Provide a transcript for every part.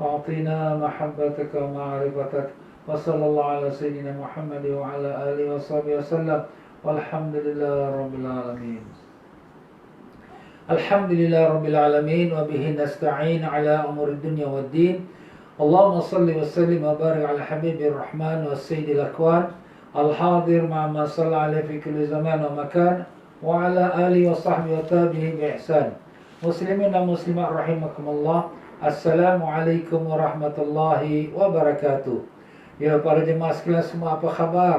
أعطنا محبتك ومعرفتك. وصلى الله على سيدنا محمد وعلى آله وصحبه وسلم والحمد لله رب العالمين. الحمد لله رب العالمين وبه نستعين على أمور الدنيا والدين. اللهم صل وسلم وبارك على حبيب الرحمن والسيد الأكوان الحاضر مع من صلى عليه في كل زمان ومكان وعلى آله وصحبه وتابعه بإحسان. مسلمين ومسلمات رحمكم الله. Assalamualaikum warahmatullahi wabarakatuh. Ya para jemaah sekalian semua, apa khabar?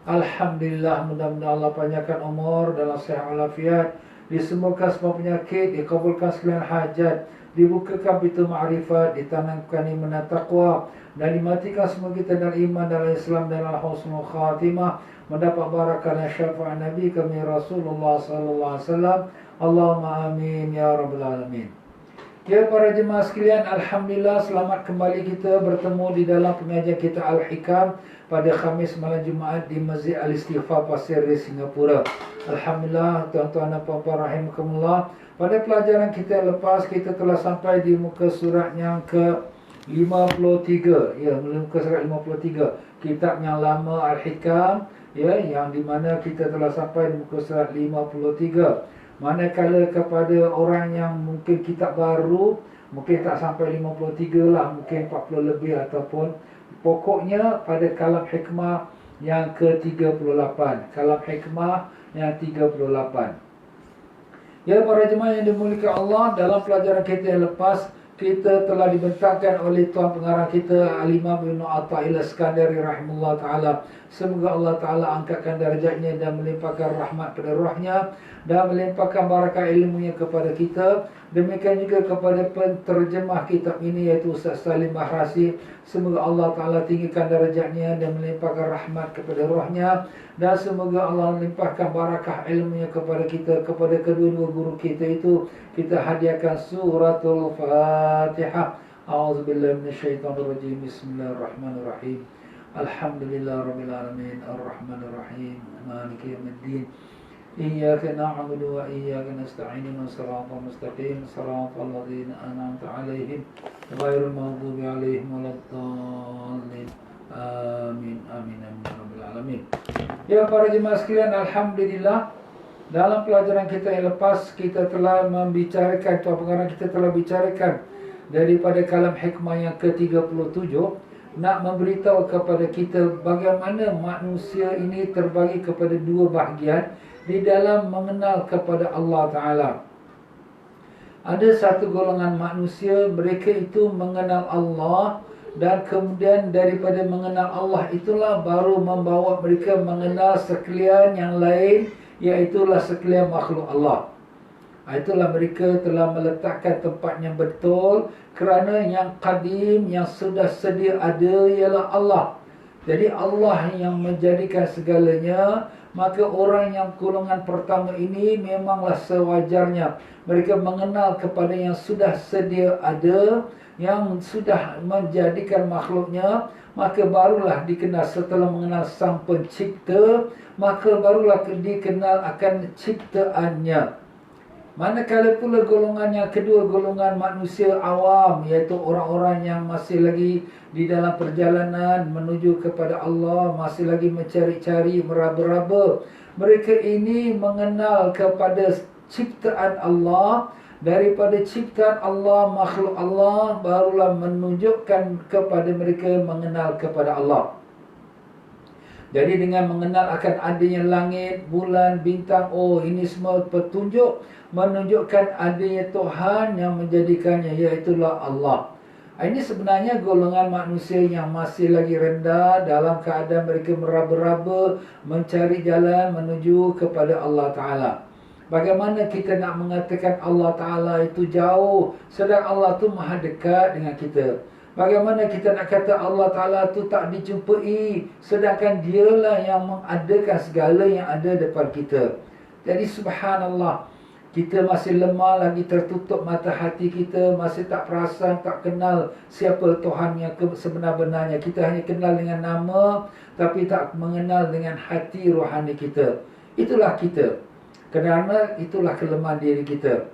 Alhamdulillah, mudah-mudahan Allah panjangkan umur dalam sihat walafiat, disembuhkan semua penyakit, dikabulkan sekalian hajat, dibukakan pintu ma'rifat, ditanamkan iman dan taqwa, dan dimatikan semua kita dalam iman, dalam Islam, dalam husnul khatimah, mendapat barakah dan syafaat Nabi kami Rasulullah sallallahu alaihi wasallam. Allahumma amin ya rabbal alamin. Ya para jemaah sekalian, alhamdulillah selamat kembali kita bertemu di dalam pengajian kita Al-Hikam pada Khamis malam Jumaat di Masjid Al-Istighfar Pasir Ris, Singapura. Alhamdulillah, tuan-tuan dan puan-puan rahimakumullah. Pada pelajaran kita yang lepas, kita telah sampai di muka surat yang ke-53. Ya, muka surat 53. Kitab yang lama Al-Hikam, ya, yang di mana kita telah sampai di muka surat 53. Manakala kepada orang yang mungkin kitab baru, mungkin tak sampai 53 lah, mungkin 40 lebih ataupun pokoknya pada kalam hikmah yang ke-38. Kalam hikmah yang 38. Ya para jemaah yang dimuliakan Allah, dalam pelajaran kita yang lepas, kita telah dibentangkan oleh tuan pengarang kita Al-Imam Ibn Atha'illah Iskandari rahimahullah ta'ala. Semoga Allah ta'ala angkatkan darjatnya dan melimpahkan rahmat pada rohnya dan melimpahkan barakah ilmunya kepada kita. Demikian juga kepada penterjemah kitab ini, iaitu Ustaz Salim Bahrasi. Semoga Allah ta'ala tinggikan darjatnya dan melimpahkan rahmat kepada rohnya, dan semoga Allah melimpahkan barakah ilmunya kepada kita. Kepada kedua-dua guru kita itu kita hadiahkan suratul Fatihah. A'udzubillahi minasyaitonirrajim. Bismillahirrahmanirrahim. Alhamdulillah rabbil alamin, arrahmanir rahim, maliki yaumiddin. Iyyaka na'budu wa iyyaka nasta'in, shiratal mustaqim, shiratal ladzina an'amta 'alaihim ghairil maghdubi 'alaihim waladdallin. Amin amin amin rabbil alamin. Ya para jemaah sekalian, alhamdulillah dalam pelajaran kita yang lepas kita telah membicarakan, tuan pengarang kita telah bicarakan daripada kalam hikmah yang ke-37, nak memberitahu kepada kita bagaimana manusia ini terbagi kepada dua bahagian di dalam mengenal kepada Allah Ta'ala. Ada satu golongan manusia, mereka itu mengenal Allah, dan kemudian daripada mengenal Allah itulah baru membawa mereka mengenal sekalian yang lain, iaitulah sekalian makhluk Allah. Itulah mereka telah meletakkan tempat yang betul, kerana yang qadim, yang sudah sedia ada ialah Allah. Jadi Allah yang menjadikan segalanya. Maka orang yang golongan pertama ini memanglah sewajarnya mereka mengenal kepada yang sudah sedia ada, yang sudah menjadikan makhluknya. Maka barulah dikenal, setelah mengenal sang pencipta, maka barulah dikenal akan ciptaannya. Manakala pula golongan yang kedua, golongan manusia awam, iaitu orang-orang yang masih lagi di dalam perjalanan menuju kepada Allah, masih lagi mencari-cari, meraba-raba. Mereka ini mengenal kepada ciptaan Allah. Daripada ciptaan Allah, makhluk Allah, barulah menunjukkan kepada mereka mengenal kepada Allah. Jadi dengan mengenal akan adanya langit, bulan, bintang, oh ini semua petunjuk menunjukkan adanya Tuhan yang menjadikannya, iaitulah Allah. Ini sebenarnya golongan manusia yang masih lagi rendah dalam keadaan mereka meraba-raba mencari jalan menuju kepada Allah Ta'ala. Bagaimana kita nak mengatakan Allah Ta'ala itu jauh, sedang Allah tu maha dekat dengan kita? Bagaimana kita nak kata Allah Ta'ala tu tak dijumpai, sedangkan dialah yang mengadakan segala yang ada depan kita? Jadi subhanallah, kita masih lemah lagi, tertutup mata hati kita, masih tak perasan, tak kenal siapa Tuhan yang sebenar-benarnya. Kita hanya kenal dengan nama, tapi tak mengenal dengan hati rohani kita. Itulah kita. Kerana itulah kelemahan diri kita.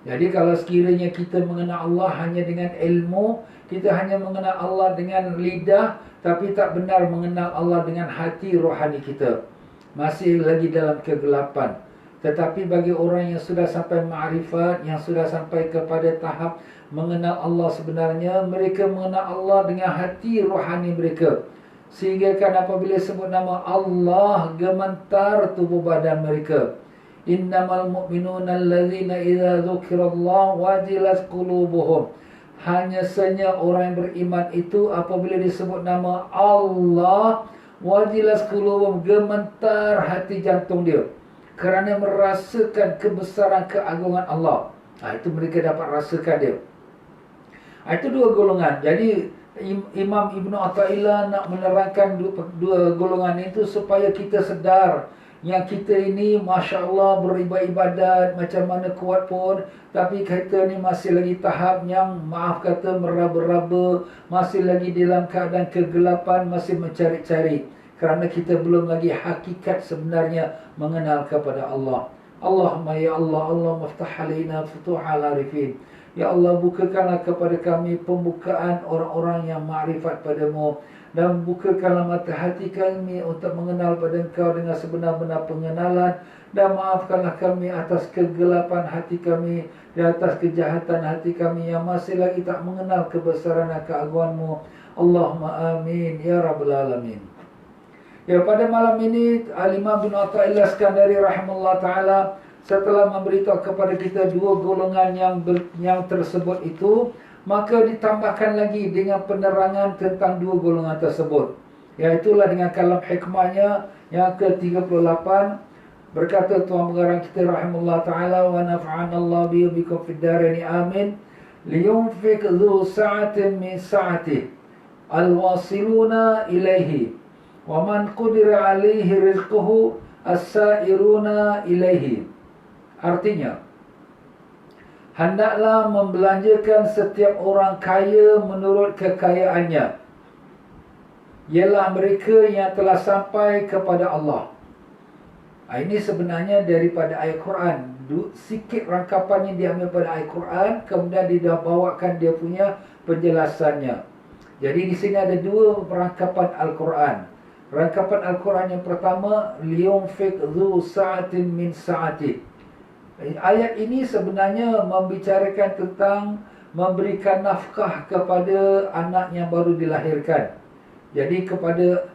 Jadi kalau sekiranya kita mengenal Allah hanya dengan ilmu, kita hanya mengenal Allah dengan lidah, tapi tak benar mengenal Allah dengan hati rohani kita, masih lagi dalam kegelapan. Tetapi bagi orang yang sudah sampai ma'rifat, yang sudah sampai kepada tahap mengenal Allah sebenarnya, mereka mengenal Allah dengan hati rohani mereka, sehingga kan apabila sebut nama Allah, gemetar tubuh badan mereka. Innamal mu'minuna allazina idza dzukirallahu wajilat qulubuhum. Hanya saja orang yang beriman itu apabila disebut nama Allah, wajilat qulubuhum, gemetar hati jantung dia, kerana merasakan kebesaran keagungan Allah. Itu mereka dapat rasakan dia. Itu dua golongan. Jadi Imam Ibn Athaillah nak menerangkan dua golongan itu supaya kita sedar yang kita ini Masya Allah beribadat macam mana kuat pun, tapi kita ni masih lagi tahap yang maaf kata meraba-raba, masih lagi dalam keadaan kegelapan, masih mencari-cari, kerana kita belum lagi hakikat sebenarnya mengenal kepada Allah. Allahumma ya Allah, Allah maftah alaina futuhal arifin. Ya Allah, bukakanlah kepada kami pembukaan orang-orang yang ma'rifat padamu, dan bukakanlah mata hati kami untuk mengenal pada Engkau dengan sebenar-benar pengenalan, dan maafkanlah kami atas kegelapan hati kami, di atas kejahatan hati kami yang masih lagi tak mengenal kebesaran dan keagungan-Mu. Allahumma amin ya rabbal alamin. Ya, pada malam ini Al-Imam bin Athaillah Iskandari rahimahullah ta'ala setelah memberitahu kepada kita dua golongan yang tersebut itu, maka ditambahkan lagi dengan penerangan tentang dua golongan tersebut. Iaitulah dengan kalam hikmahnya yang ke-38, berkata Tuan Pengarang kita rahimahullah ta'ala, wa nafa'anallahu bikum fid darain amin, liyunfik dhu sa'atin min sa'atih alwasiluna ilaihi wa man qudira alaihi rizquhu as-sa'iruna ilaihi. Artinya, hendaklah membelanjakan setiap orang kaya menurut kekayaannya, ialah mereka yang telah sampai kepada Allah. Ini sebenarnya daripada ayat Quran. Sikit rangkapan yang diambil pada ayat Quran, kemudian dia bawakan dia punya penjelasannya. Jadi di sini ada dua rangkapan Al-Quran. Rangkapan Al-Quran yang pertama, liyunfik dhu sa'atin min sa'atih. Ayat ini sebenarnya membicarakan tentang memberikan nafkah kepada anak yang baru dilahirkan. Jadi kepada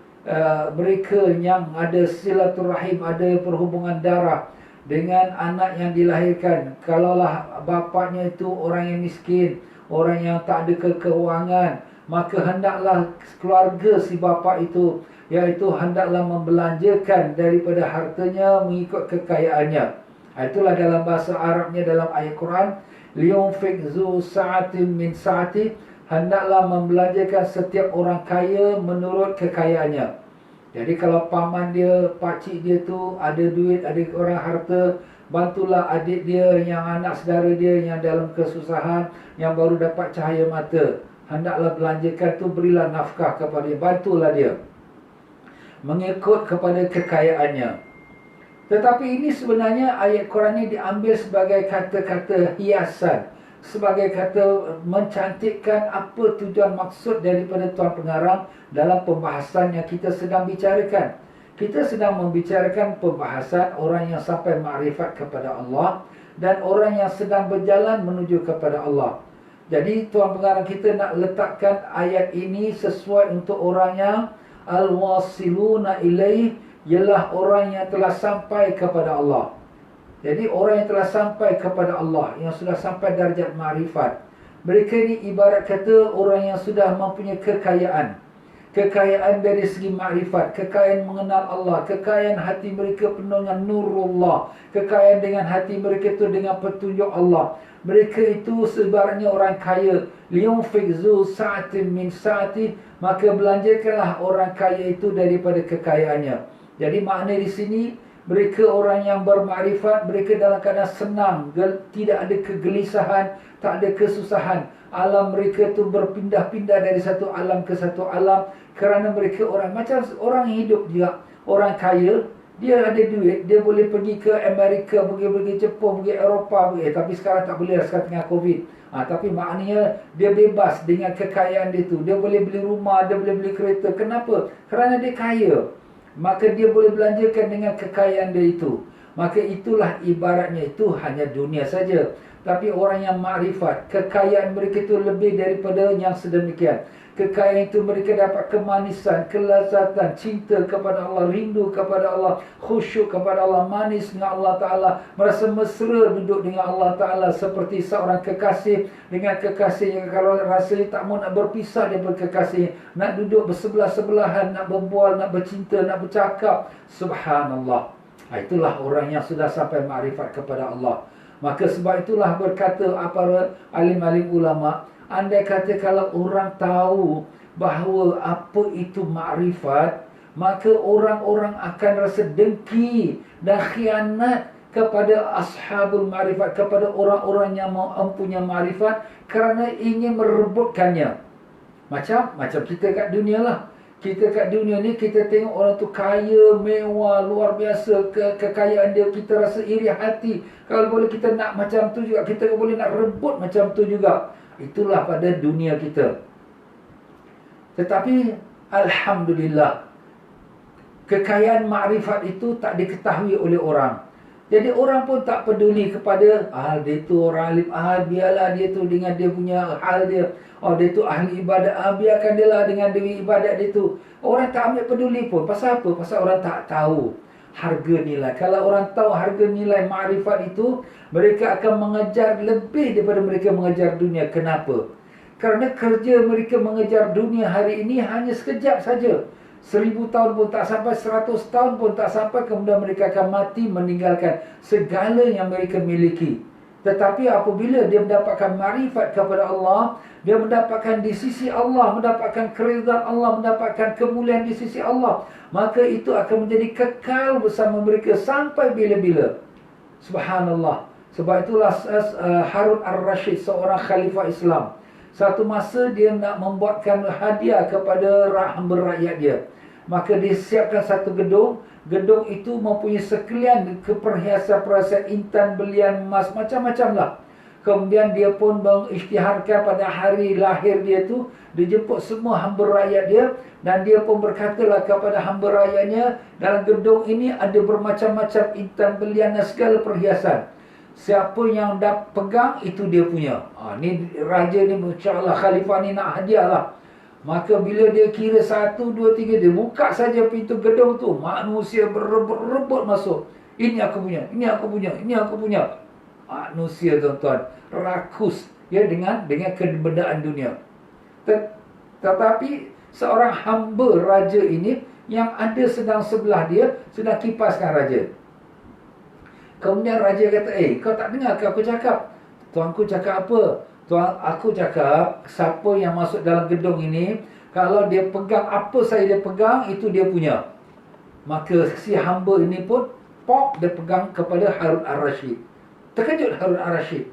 mereka yang ada silaturahim, ada perhubungan darah dengan anak yang dilahirkan. Kalaulah bapaknya itu orang yang miskin, orang yang tak ada keuangan, maka hendaklah keluarga si bapa itu, iaitu hendaklah membelanjakan daripada hartanya mengikut kekayaannya. Itulah dalam bahasa Arabnya dalam ayat Quran, liyunfik zu sa'atin min sa'ati, hendaklah membelanjakan setiap orang kaya menurut kekayaannya. Jadi kalau paman dia, pakcik dia tu ada duit, ada orang harta, bantulah adik dia, yang anak saudara dia yang dalam kesusahan, yang baru dapat cahaya mata. Hendaklah belanjakan tu, berilah nafkah kepada dia, bantulah dia mengikut kepada kekayaannya. Tetapi ini sebenarnya ayat Quran ini diambil sebagai kata-kata hiasan, sebagai kata mencantikkan apa tujuan maksud daripada Tuan Pengarang dalam pembahasan yang kita sedang bicarakan. Kita sedang membicarakan pembahasan orang yang sampai makrifat kepada Allah dan orang yang sedang berjalan menuju kepada Allah. Jadi Tuan Pengarang kita nak letakkan ayat ini sesuai untuk orang yang al-wasiluna ilaih, ialah orang yang telah sampai kepada Allah. Jadi orang yang telah sampai kepada Allah, yang sudah sampai darjat ma'rifat, mereka ini ibarat kata orang yang sudah mempunyai kekayaan. Kekayaan dari segi ma'rifat, kekayaan mengenal Allah, kekayaan hati mereka penuh dengan nurullah, kekayaan dengan hati mereka itu dengan petunjuk Allah. Mereka itu sebaratnya orang kaya. Liyunfik zu sa'atin min sa'ati, maka belanjakanlah orang kaya itu daripada kekayaannya. Jadi makna di sini, mereka orang yang bermakrifat, mereka dalam keadaan senang, tidak ada kegelisahan, tak ada kesusahan. Alam mereka tu berpindah-pindah dari satu alam ke satu alam, kerana mereka orang macam orang yang hidup juga, orang kaya Dia ada duit, dia boleh pergi ke Amerika, pergi Jepun, pergi Eropah, tapi sekarang tak boleh sekarang tengah Covid. Tapi maknanya dia bebas dengan kekayaan dia tu. Dia boleh beli rumah, dia boleh beli kereta. Kenapa? Kerana dia kaya. Maka dia boleh belanjakan dengan kekayaan dia itu. Maka itulah ibaratnya, itu hanya dunia saja. Tapi orang yang makrifat, kekayaan mereka itu lebih daripada yang sedemikian. Kekayaan itu mereka dapat kemanisan, kelazatan, cinta kepada Allah, rindu kepada Allah, khusyuk kepada Allah, manis dengan Allah Ta'ala, merasa mesra duduk dengan Allah Ta'ala, seperti seorang kekasih dengan kekasih yang kalau rasanya tak mau nak berpisah daripada kekasih, nak duduk bersebelah-sebelahan, nak berbual, nak bercinta, nak bercakap. Subhanallah. Itulah orang yang sudah sampai makrifat kepada Allah. Maka sebab itulah berkata para alim-alim ulama', andai kata kalau orang tahu bahawa apa itu makrifat, maka orang-orang akan rasa dengki dan khianat kepada ashabul makrifat, kepada orang-orang yang mempunyai makrifat, kerana ingin merebutkannya. Macam kita kat dunia lah. Kita kat dunia ni, kita tengok orang tu kaya, mewah, luar biasa, kekayaan dia, kita rasa iri hati. Kalau boleh kita nak macam tu juga, kita boleh nak rebut macam tu juga. Itulah pada dunia kita. Tetapi alhamdulillah, kekayaan makrifat itu tak diketahui oleh orang. Jadi orang pun tak peduli kepada dia tu orang alim, biarlah dia tu dengan dia punya hal dia. Dia tu ahli ibadat, biarkan dia lah dengan diri ibadat dia tu. Orang tak ambil peduli pun. Pasal apa? Pasal orang tak tahu harga nilai. Kalau orang tahu harga nilai makrifat itu, mereka akan mengejar lebih daripada mereka mengejar dunia. Kenapa? Kerana kerja mereka mengejar dunia hari ini hanya sekejap saja. 1000 tahun pun tak sampai, 100 tahun pun tak sampai, kemudian mereka akan mati meninggalkan segala yang mereka miliki. Tetapi apabila dia mendapatkan makrifat kepada Allah, dia mendapatkan di sisi Allah, mendapatkan keridhaan Allah, mendapatkan kemuliaan di sisi Allah, maka itu akan menjadi kekal bersama mereka sampai bila-bila. Subhanallah. Sebab itulah Harun ar-Rashid, seorang khalifah Islam, satu masa dia nak membuatkan hadiah kepada hamba rakyat dia. Maka dia siapkan satu gedung. Gedung itu mempunyai sekalian perhiasan-perhiasan intan, belian emas, macam-macam lah. Kemudian dia pun mengisytiharkan pada hari lahir dia tu, dia jemput semua hamba rakyat dia, dan dia pun berkatalah kepada hamba rakyatnya, dalam gedung ini ada bermacam-macam intan, belian dan segala perhiasan. Siapa yang dah pegang, itu dia punya. Ni raja ni, insyaAllah khalifah ni nak hadiah lah. Maka bila dia kira 1, 2, 3, dia buka saja pintu gedung tu, manusia berebut-rebut masuk. Ini aku punya, ini aku punya, ini aku punya. Manusia tuan-tuan, rakus ya dengan kebendaan dunia. Tetapi seorang hamba raja ini, yang ada sedang sebelah dia, sedang kipaskan raja. Kemudian raja kata, kau tak dengar ke aku cakap? Tuanku cakap apa? Tuan, aku cakap, siapa yang masuk dalam gedung ini, kalau dia pegang apa saja dia pegang, itu dia punya. Maka si hamba ini pun dia pegang kepada Harun ar-Rashid. Terkejut Harun ar-Rashid.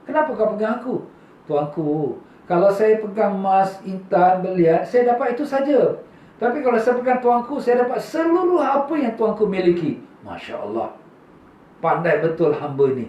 Kenapa kau pegang aku? Tuanku, kalau saya pegang emas, intan, belian, saya dapat itu saja. Tapi kalau saya pegang tuanku, saya dapat seluruh apa yang tuanku miliki. Masya Allah. Pandai betul hamba ini.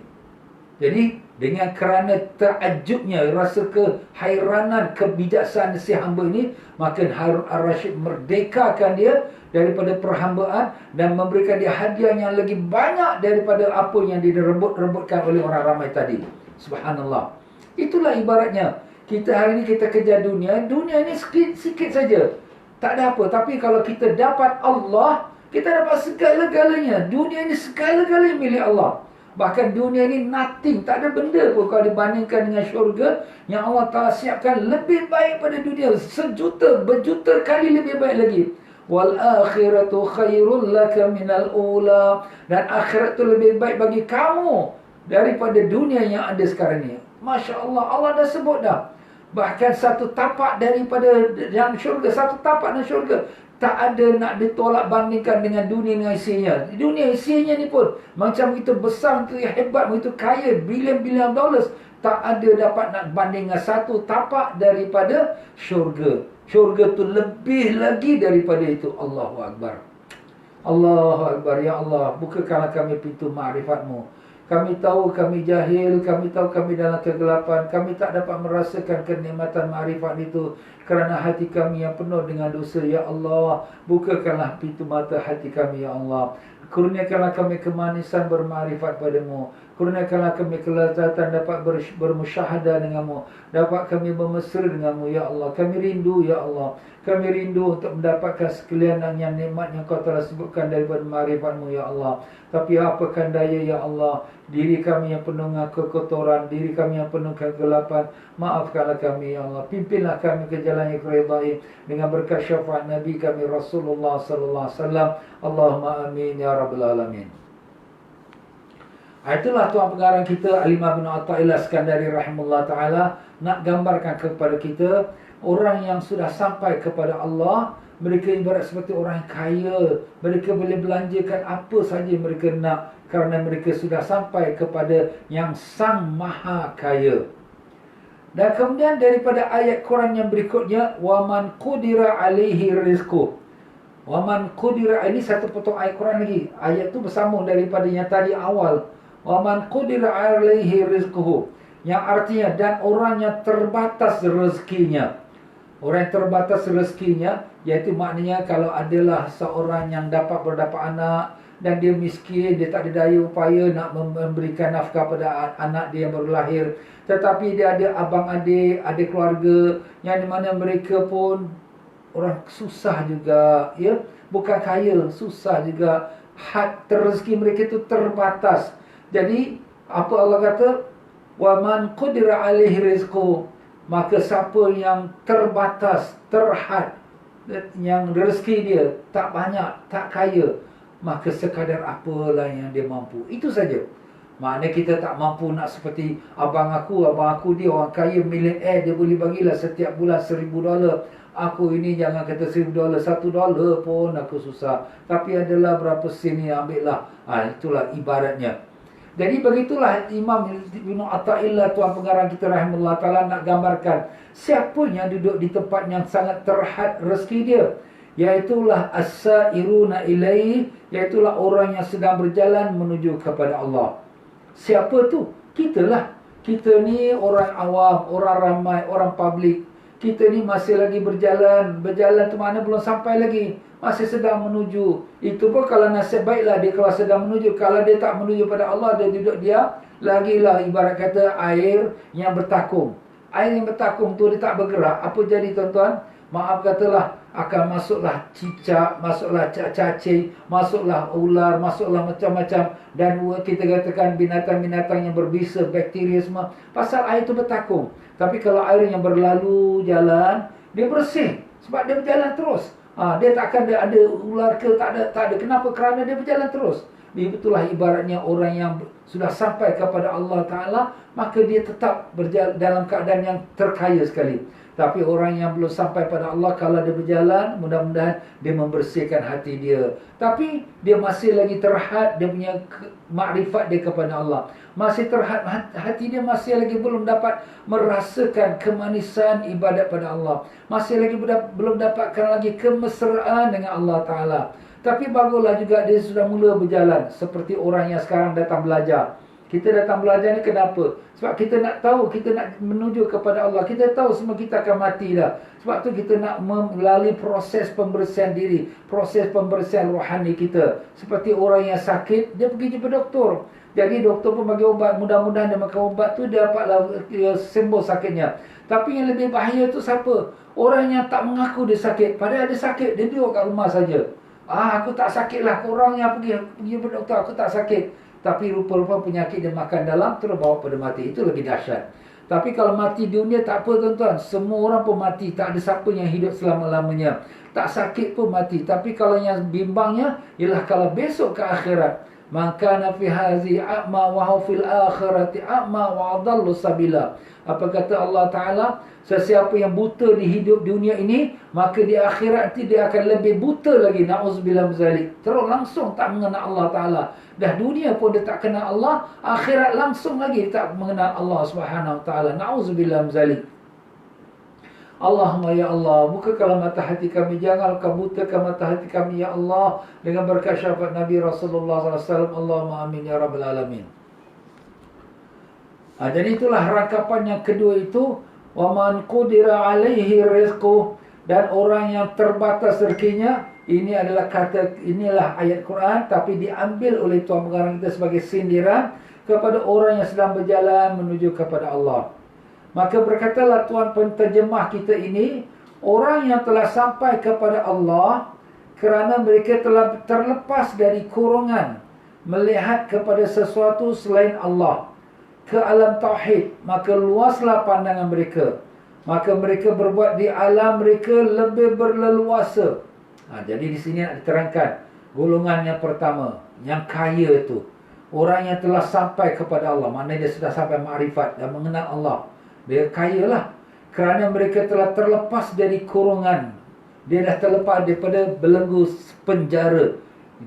Jadi dengan kerana terakjubnya, rasa kehairanan, kebijaksanaan si hamba ini, maka Harun ar-Rashid merdekakan dia daripada perhambaan dan memberikan dia hadiah yang lagi banyak daripada apa yang direbut-rebutkan oleh orang ramai tadi. Subhanallah. Itulah ibaratnya. Kita hari ini kita kejar dunia. Dunia ini sikit saja. Tak ada apa. Tapi kalau kita dapat Allah, kita dapat segala-galanya. Dunia ini segala-galanya milik Allah. Bahkan dunia ini nothing, tak ada benda pun kalau dibandingkan dengan syurga yang Allah Ta'ala siapkan lebih baik pada dunia. Berjuta kali lebih baik lagi. Wal akhiratu khairul laka minal ula. Dan akhirat itu lebih baik bagi kamu daripada dunia yang ada sekarang ni. Masya Allah, Allah dah sebut dah. Bahkan satu tapak daripada yang syurga, satu tapak dalam syurga, tak ada nak ditolak bandingkan dengan dunia dengan isinya. Dunia isinya ni pun macam begitu besar, begitu hebat, begitu kaya, bilion-bilion dollars. Tak ada dapat nak banding dengan satu tapak daripada syurga. Syurga tu lebih lagi daripada itu. Allahu Akbar. Allahu Akbar. Ya Allah, bukakanlah kami pintu ma'rifat-Mu. Kami tahu kami jahil, kami tahu kami dalam kegelapan, kami tak dapat merasakan kenikmatan ma'rifat itu kerana hati kami yang penuh dengan dosa. Ya Allah, bukakanlah pintu mata hati kami, Ya Allah. Kurniakanlah kami kemanisan bermakrifat padamu. Kurniakanlah kami kelezatan dapat bermusyahadah denganmu. Dapat kami bermesra denganmu, Ya Allah. Kami rindu, Ya Allah. Kami rindu untuk mendapatkan sekalian yang nikmat yang kau telah sebutkan daripada makrifatmu, Ya Allah. Tapi apakan daya, Ya Allah. Diri kami yang penuh dengan kekotoran, diri kami yang penuh kegelapan. Maafkanlah kami, Ya Allah. Pimpinlah kami ke jalan yang kau ridai dengan berkat syafaat Nabi kami Rasulullah sallallahu alaihi wasallam. Allahumma amin ya rabbal alamin. Itulah tuan pengarang kita Al-Imam bin Athaillah Iskandari rahimahullah taala nak gambarkan kepada kita orang yang sudah sampai kepada Allah. Mereka ibarat seperti orang yang kaya. Mereka boleh belanjakan apa saja mereka nak kerana mereka sudah sampai kepada yang Sang Maha Kaya. Dan kemudian daripada ayat Quran yang berikutnya, waman qudira alaihi rizquh. Waman qudira, ini satu potong ayat Quran lagi. Ayat tu bersambung daripada yang tadi awal. Waman qudira alaihi rizquhu, yang artinya dan orang yang terbatas rezekinya. Orang yang terbatas rezekinya, iaitu maknanya kalau adalah seorang yang berdapat anak dan dia miskin, dia tak ada daya upaya nak memberikan nafkah pada anak dia yang baru lahir, tetapi dia ada abang adik, ada keluarga yang di mana mereka pun orang susah juga, ya, bukan kaya, susah juga. Rezeki mereka itu terbatas. Jadi apa Allah kata? Wa man qudira alaihi rizquh, maka siapa yang terbatas, terhad, yang rezeki dia tak banyak, tak kaya, maka sekadar apalah yang dia mampu, itu saja. Maknanya kita tak mampu nak seperti abang aku dia orang kaya, millionaire, dia boleh bagilah setiap bulan $1,000. Aku ini jangan kata $1,000, $1 pun aku susah. Tapi adalah berapa sen ni, ambillah. Itulah ibaratnya. Jadi begitulah Imam Ibn Athaillah tuan pengarang kita rahimahullah ta'ala nak gambarkan siapa yang duduk di tempat yang sangat terhad rezeki dia. Iaitulah as-sa'iruna ilaih, iaitulah orang yang sedang berjalan menuju kepada Allah. Siapa tu? Kitalah. Kita ni orang awam, orang ramai, orang publik. Kita ni masih lagi berjalan. Berjalan tu mana belum sampai lagi. Masih sedang menuju. Itu pun kalau nasib baiklah dia kalau sedang menuju. Kalau dia tak menuju pada Allah, dia duduk dia. Lagilah ibarat kata air yang bertakung. Air yang bertakung tu dia tak bergerak. Apa jadi tuan-tuan? Maaf katalah, akan masuklah cicak, masuklah cacing, masuklah ular, masuklah macam-macam. Dan kita katakan binatang-binatang yang berbisa, bakteria semua. Pasal air itu bertakung. Tapi kalau air yang berlalu jalan, dia bersih. Sebab dia berjalan terus. Dia tak akan ada ular ke, tak ada. Kenapa? Kerana dia berjalan terus. Itulah ibaratnya orang yang sudah sampai kepada Allah Ta'ala, maka dia tetap berjalan dalam keadaan yang terkaya sekali. Tapi orang yang belum sampai pada Allah, kalau dia berjalan, mudah-mudahan dia membersihkan hati dia. Tapi dia masih lagi terhad, dia punya makrifat dia kepada Allah. Masih terhad, hati dia masih lagi belum dapat merasakan kemanisan ibadat pada Allah. Masih lagi belum dapatkan lagi kemesraan dengan Allah Ta'ala. Tapi baguslah juga dia sudah mula berjalan. Seperti orang yang sekarang datang belajar. Kita datang belajar ni kenapa? Sebab kita nak tahu, kita nak menuju kepada Allah. Kita tahu semua kita akan mati dah. Sebab tu kita nak melalui proses pembersihan diri. Proses pembersihan rohani kita. Seperti orang yang sakit, dia pergi jumpa doktor. Jadi doktor pun bagi ubat. Mudah-mudahan dia makan ubat tu, dia dapatlah sembuh sakitnya. Tapi yang lebih bahaya tu siapa? Orang yang tak mengaku dia sakit. Padahal dia sakit, dia duduk kat rumah saja. Aku tak sakit lah. Korang yang pergi jumpa doktor, aku tak sakit. Tapi rupa-rupa penyakit dia makan dalam, terus bawa pada mati. Itu lagi dahsyat. Tapi kalau mati dunia tak apa tuan-tuan. Semua orang pun mati. Tak ada siapa yang hidup selama-lamanya. Tak sakit pun mati. Tapi kalau yang bimbangnya, ialah kalau besok ke akhirat. Maka nafi hazi a'ma wa fil akhirati a'ma wa adallu sabila. Apa kata Allah Ta'ala? Sesiapa yang buta di hidup dunia ini, maka di akhirat nanti dia akan lebih buta lagi. Na'udzubillah mizalik. Terus langsung tak mengenal Allah Ta'ala. Dah dunia pun dia tak kenal Allah, akhirat langsung lagi tak mengenal Allah Subhanahu Wa Ta'ala. Na'udzubillah mizalik. Allahumma ya Allah, bukakanlah mata hati kami, jangan kau butakan mata hati kami ya Allah, dengan berkat syafaat Nabi Rasulullah SAW. Allahumma amin ya rabbal alamin. Jadi itulah rangkapan yang kedua itu, wa man qudira alaihi rizquh, dan orang yang terbatas rezekinya. Ini adalah inilah ayat Quran, tapi diambil oleh Tuan Pengarang kita sebagai sindiran kepada orang yang sedang berjalan menuju kepada Allah. Maka berkatalah Tuan penterjemah kita ini, orang yang telah sampai kepada Allah kerana mereka telah terlepas dari kurungan melihat kepada sesuatu selain Allah ke alam tauhid, maka luaslah pandangan mereka. Maka mereka berbuat di alam mereka lebih berleluasa. Jadi di sini nak diterangkan golongan yang pertama, yang kaya itu, orang yang telah sampai kepada Allah, maknanya dia sudah sampai makrifat dan mengenal Allah. Dia kaya lah, kerana mereka telah terlepas dari kurungan. Dia dah terlepas daripada belenggu penjara.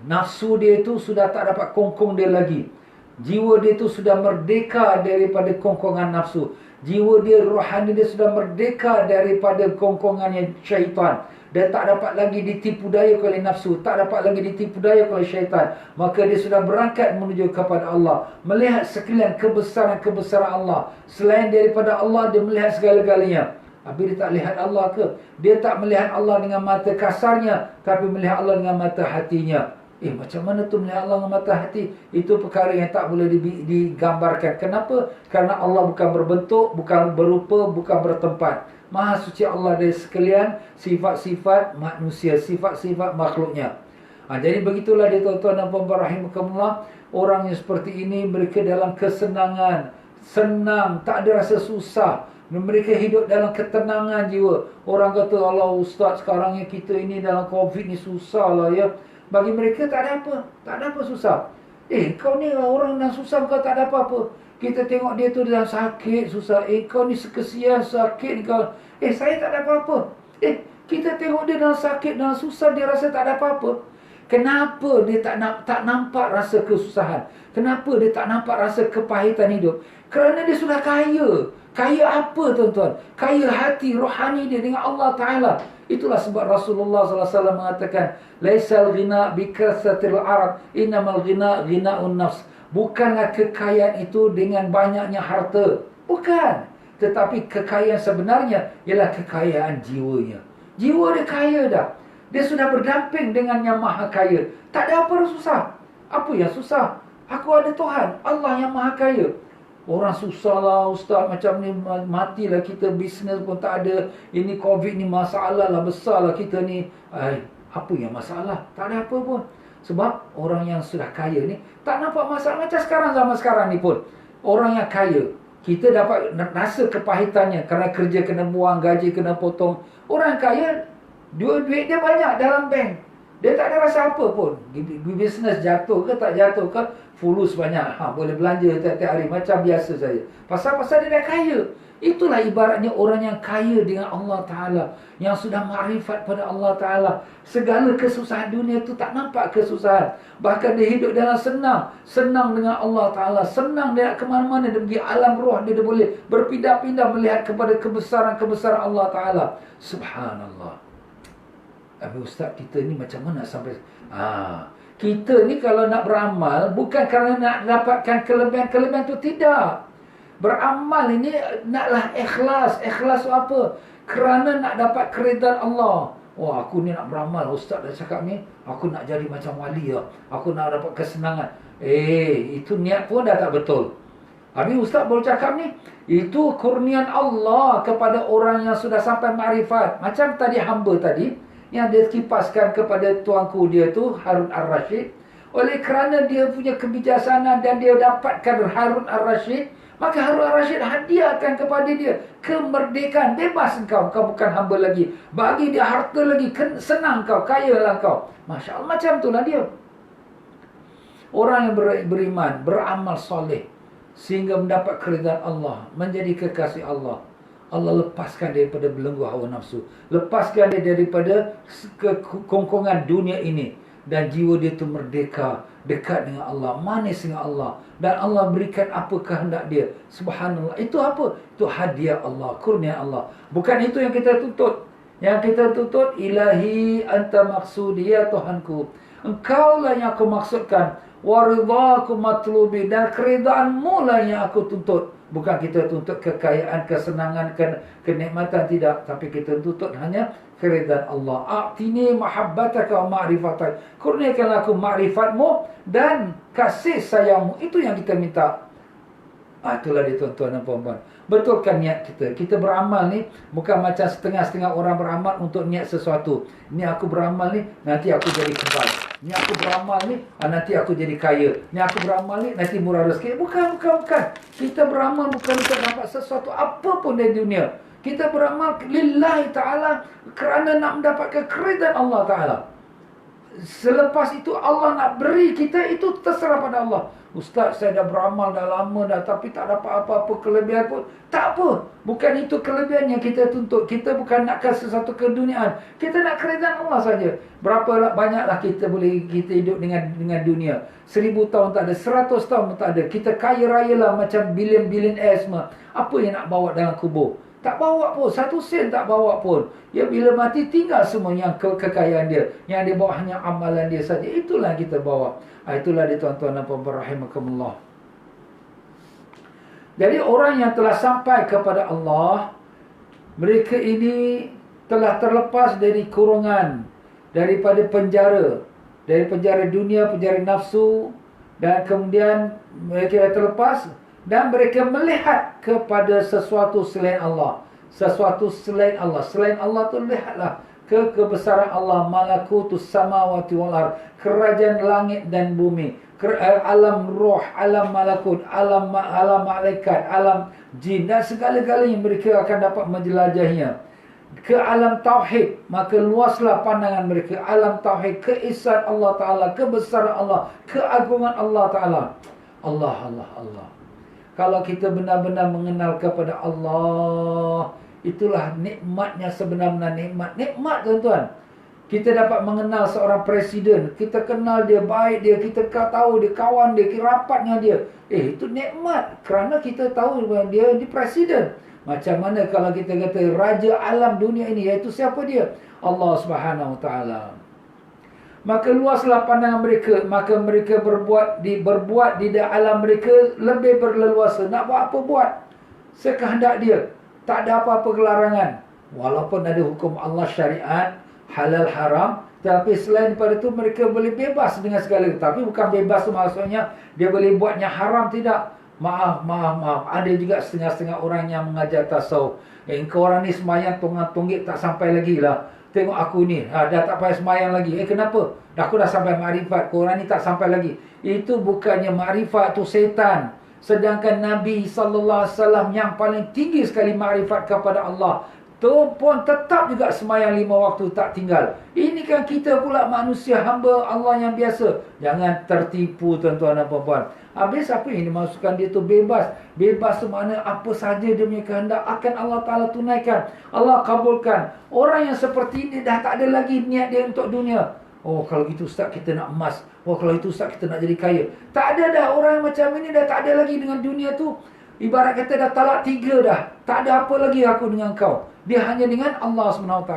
Nafsu dia itu sudah tak dapat kongkong dia lagi. Jiwa dia itu sudah merdeka daripada kongkongan nafsu. Jiwa dia, rohani dia sudah merdeka daripada kongkongannya syaitan. Dia tak dapat lagi ditipu daya oleh nafsu, tak dapat lagi ditipu daya oleh syaitan. Maka dia sudah berangkat menuju kepada Allah, melihat sekalian kebesaran-kebesaran Allah. Selain daripada Allah, dia melihat segala-galanya. Tapi dia tak lihat Allah ke? Dia tak melihat Allah dengan mata kasarnya, tapi melihat Allah dengan mata hatinya. Macam mana tu melihat Allah dengan mata hati? Itu perkara yang tak boleh digambarkan. Kenapa? Kerana Allah bukan berbentuk, bukan berupa, bukan bertempat. Maha suci Allah dari sekalian sifat-sifat manusia, sifat-sifat makhluknya. Jadi begitulah dia, tuan-tuan dan puan-puan rahimakumullah. Orang yang seperti ini, mereka dalam kesenangan, senang, tak ada rasa susah. Mereka hidup dalam ketenangan jiwa. Orang kata, Allah Ustaz, sekarang yang kita ini dalam COVID ni susah lah ya. Bagi mereka tak ada apa, tak ada apa susah. Kau ni orang yang susah, kau tak ada apa-apa. Kita tengok dia tu dalam sakit, susah. Kau ni sekesian sakit kau. Saya tak ada apa-apa. Kita tengok dia dalam sakit, dalam susah, dia rasa tak ada apa-apa. Kenapa dia tak nampak rasa kesusahan? Kenapa dia tak nampak rasa kepahitan hidup? Kerana dia sudah kaya. Kaya apa, tuan-tuan? Kaya hati, rohani dia dengan Allah Ta'ala. Itulah sebab Rasulullah SAW mengatakan, Laisal ghina bikathatil arad, innamal ghina ghina'un nafs. Bukanlah kekayaan itu dengan banyaknya harta. Bukan. Tetapi kekayaan sebenarnya ialah kekayaan jiwanya. Jiwa dia kaya dah. Dia sudah berdamping dengan yang maha kaya. Tak ada apa susah. Apa yang susah? Aku ada Tuhan, Allah yang maha kaya. Orang susah lah Ustaz, macam ni matilah kita, bisnes pun tak ada. Ini COVID ni masalah lah, besar lah kita ni. Apa yang masalah? Tak ada apa pun. Sebab orang yang sudah kaya ni tak nampak masalah. Macam sekarang, zaman sekarang ni pun, orang yang kaya, kita dapat rasa kepahitannya kerana kerja kena buang, gaji kena potong. Orang yang kaya, duit dia banyak dalam bank. Dia tak ada rasa apa pun. Bisnes jatuh ke tak jatuh ke, fulus banyak. Boleh belanja tiap-tiap hari macam biasa saja. Pasal-pasal dia dah kaya. Itulah ibaratnya orang yang kaya dengan Allah Ta'ala, yang sudah makrifat pada Allah Ta'ala. Segala kesusahan dunia tu tak nampak kesusahan. Bahkan dia hidup dalam senang. Senang dengan Allah Ta'ala. Senang dia nak ke mana-mana. Dia pergi alam roh. Dia boleh berpindah-pindah melihat kepada kebesaran-kebesaran Allah Ta'ala. Subhanallah. Tapi Ustaz, kita ni macam mana sampai... Kita ni kalau nak beramal, bukan kerana nak dapatkan kelebihan-kelebihan tu, tidak. Beramal ini naklah ikhlas. Ikhlas apa? Kerana nak dapat keridaan Allah. Wah, aku ni nak beramal. Ustaz dah cakap ni, aku nak jadi macam wali lah. Aku nak dapat kesenangan. Itu niat pun dah tak betul. Habis Ustaz baru cakap ni, itu kurnian Allah kepada orang yang sudah sampai makrifat. Macam tadi hamba tadi, yang dia kipaskan kepada tuanku dia tu, Harun Ar-Rashid. Oleh kerana dia punya kebijaksanaan dan dia dapatkan Harun Ar-Rashid, maka Harun Ar-Rashid hadiahkan kepada dia kemerdekaan. Bebas engkau, kau bukan hamba lagi. Bagi dia harta lagi, senang kau, kaya lah kau. Masya Allah, macam itulah dia. Orang yang beriman, beramal soleh, sehingga mendapat keridaan Allah, menjadi kekasih Allah. Allah lepaskan dia daripada belenggu hawa nafsu. Lepaskan dia daripada kekongkongan dunia ini. dan jiwa dia tu merdeka, dekat dengan Allah, manis dengan Allah, dan Allah berikan apa kehendak dia. Subhanallah. Itu apa? Itu hadiah Allah, kurnia Allah. Bukan itu yang kita tuntut. Yang kita tuntut, ilahi anta maksudi, ya Tuhanku, engkaulah yang aku maksudkan, waridhaku matlubi, dan keredaanmu lah yang aku tuntut. Bukan kita tuntut kekayaan, kesenangan, kenikmatan, tidak. Tapi kita tuntut hanya keredaan Allah. A'tini mahabbataka wa ma'rifatak, kurniakanlah aku ma'rifatmu dan kasih sayangmu. Itu yang kita minta. Itulah dia tuan-tuan dan puan-puan. Betulkan niat kita. Kita beramal ni bukan macam setengah-setengah orang beramal untuk niat sesuatu. Ni aku beramal ni, nanti aku jadi kebal. Ni aku beramal ni, nanti aku jadi kaya. Ni aku beramal ni, nanti murah rezeki. Bukan. Kita beramal bukan untuk dapat sesuatu apa pun dari dunia. Kita beramal lillahi ta'ala kerana nak mendapatkan keridaan Allah Ta'ala. Selepas itu Allah nak beri kita, itu terserah pada Allah. Ustaz, saya dah beramal dah lama dah, tapi tak dapat apa-apa kelebihan pun. Tak apa. Bukan itu kelebihan yang kita tuntut. Kita bukan nakkan sesuatu keduniaan. Kita nak keredaan Allah saja. Berapa banyaklah kita hidup dengan dunia. 1000 tahun tak ada, 100 tahun pun tak ada. Kita kaya raya lah macam bilion-bilion semua. Apa yang nak bawa dalam kubur? Tak bawa pun, 1 sen tak bawa pun. Ya, bila mati tinggal semua yang kekayaan dia. Yang dia bawa hanya amalan dia saja. Itulah yang kita bawa. Itulah dia tuan-tuan dan puan-puan rahimakumullah. Jadi orang yang telah sampai kepada Allah, mereka ini telah terlepas dari kurungan, daripada penjara, dari penjara dunia, penjara nafsu, dan kemudian mereka terlepas dan mereka melihat kepada sesuatu selain Allah. Sesuatu selain Allah. Selain Allah tu lihatlah ke kebesaran Allah, malakutus samawati wal ard, kerajaan langit dan bumi, alam roh, alam malakut, alam malaikat, alam jin, dan segala-galanya mereka akan dapat menjelajahinya. Ke alam tauhid, maka luaslah pandangan mereka. Alam tauhid, keesaan Allah Ta'ala, kebesaran Allah, keagungan Allah Ta'ala. Allah. Kalau kita benar-benar mengenal kepada Allah, itulah nikmatnya, sebenar-benar nikmat tuan-tuan. Kita dapat mengenal seorang presiden, kita kenal dia, baik dia, kita tahu dia, kawan dia, rapatnya dia. Itu nikmat kerana kita tahu dia di presiden. Macam mana kalau kita kata raja alam dunia ini, iaitu siapa dia? Allah Subhanahu Wa Taala. Maka luaslah pandangan mereka, maka mereka berbuat di alam mereka lebih berleluasa. Nak buat apa buat, sekehendak dia. Tak ada apa-apa kelarangan. Walaupun ada hukum Allah, syariat, halal haram, tapi selain daripada itu mereka boleh bebas dengan segala. Tapi bukan bebas tu maksudnya dia boleh buatnya haram, tidak. Maaf. Ada juga setengah-setengah orang yang mengajar tasawuf. Engkau orang ni semayang tonggak-tonggik tak sampai lagi lah. Tengok aku ni, dah tak payah semayang lagi. Kenapa? Aku dah sampai makrifat, kau orang ni tak sampai lagi. Itu bukannya makrifat, tu setan. Sedangkan Nabi SAW yang paling tinggi sekali makrifat kepada Allah, tu pun tetap juga semayang 5 waktu tak tinggal. Ini kan kita pula manusia hamba Allah yang biasa. Jangan tertipu tuan-tuan dan puan-puan. Habis apa yang dimaksudkan dia tu bebas? Bebas tu makna apa saja dia punya kehendak akan Allah Ta'ala tunaikan. Allah kabulkan. Orang yang seperti ini dah tak ada lagi niat dia untuk dunia. Oh, kalau gitu Ustaz kita nak emas. Oh, kalau itu Ustaz kita nak jadi kaya. Tak ada dah orang yang macam ini, dah tak ada lagi dengan dunia tu. Ibarat kata dah talak 3 dah. Tak ada apa lagi aku dengan kau. Dia hanya dengan Allah SWT.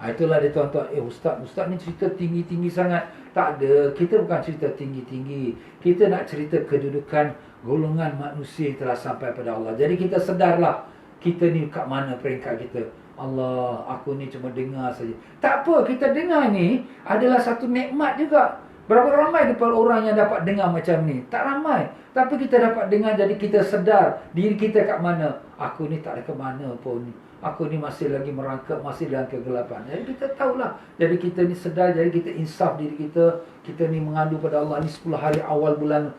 Itulah dia tuan-tuan. Ustaz ni cerita tinggi-tinggi sangat. Tak ada. Kita bukan cerita tinggi-tinggi. Kita nak cerita kedudukan golongan manusia yang telah sampai pada Allah. Jadi kita sedarlah, kita ni kat mana peringkat kita. Allah, aku ni cuma dengar saja. Tak apa, kita dengar ni adalah satu nikmat juga. Berapa ramai daripada orang yang dapat dengar macam ni? Tak ramai. Tapi kita dapat dengar, jadi kita sedar diri kita kat mana. Aku ni tak ada ke mana pun. Aku ni masih lagi merangkap, masih dalam kegelapan. Jadi kita tahulah. Jadi kita ni sedar, jadi kita insaf diri kita. Kita ni mengadu pada Allah. Ni 10 hari awal bulan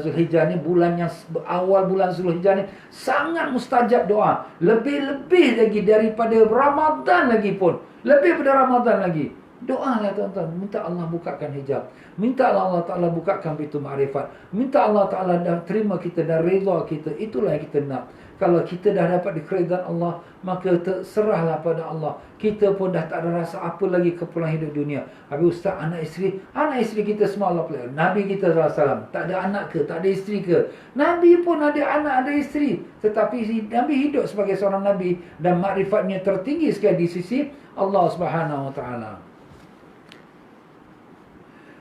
Zulhijjah ni, bulan yang awal bulan Zulhijjah ni sangat mustajab doa. Lebih-lebih lagi daripada Ramadan lagi pun. Lebih daripada Ramadan lagi. Doalah tuan-tuan, minta Allah bukakan hijab, minta Allah Ta'ala bukakan pintu makrifat, minta Allah Ta'ala dah terima kita dan redha kita. Itulah yang kita nak. Kalau kita dah dapat dikeridaan Allah, maka terserahlah pada Allah. Kita pun dah tak ada rasa apa lagi kepulang hidup dunia. Habis ustaz, anak isteri kita semua Allah pelihara. Nabi kita SAW tak ada anak ke, tak ada isteri ke? Nabi pun ada anak, ada isteri. Tetapi Nabi hidup sebagai seorang Nabi dan makrifatnya tertinggi sekali di sisi Allah Subhanahu Wa Ta'ala.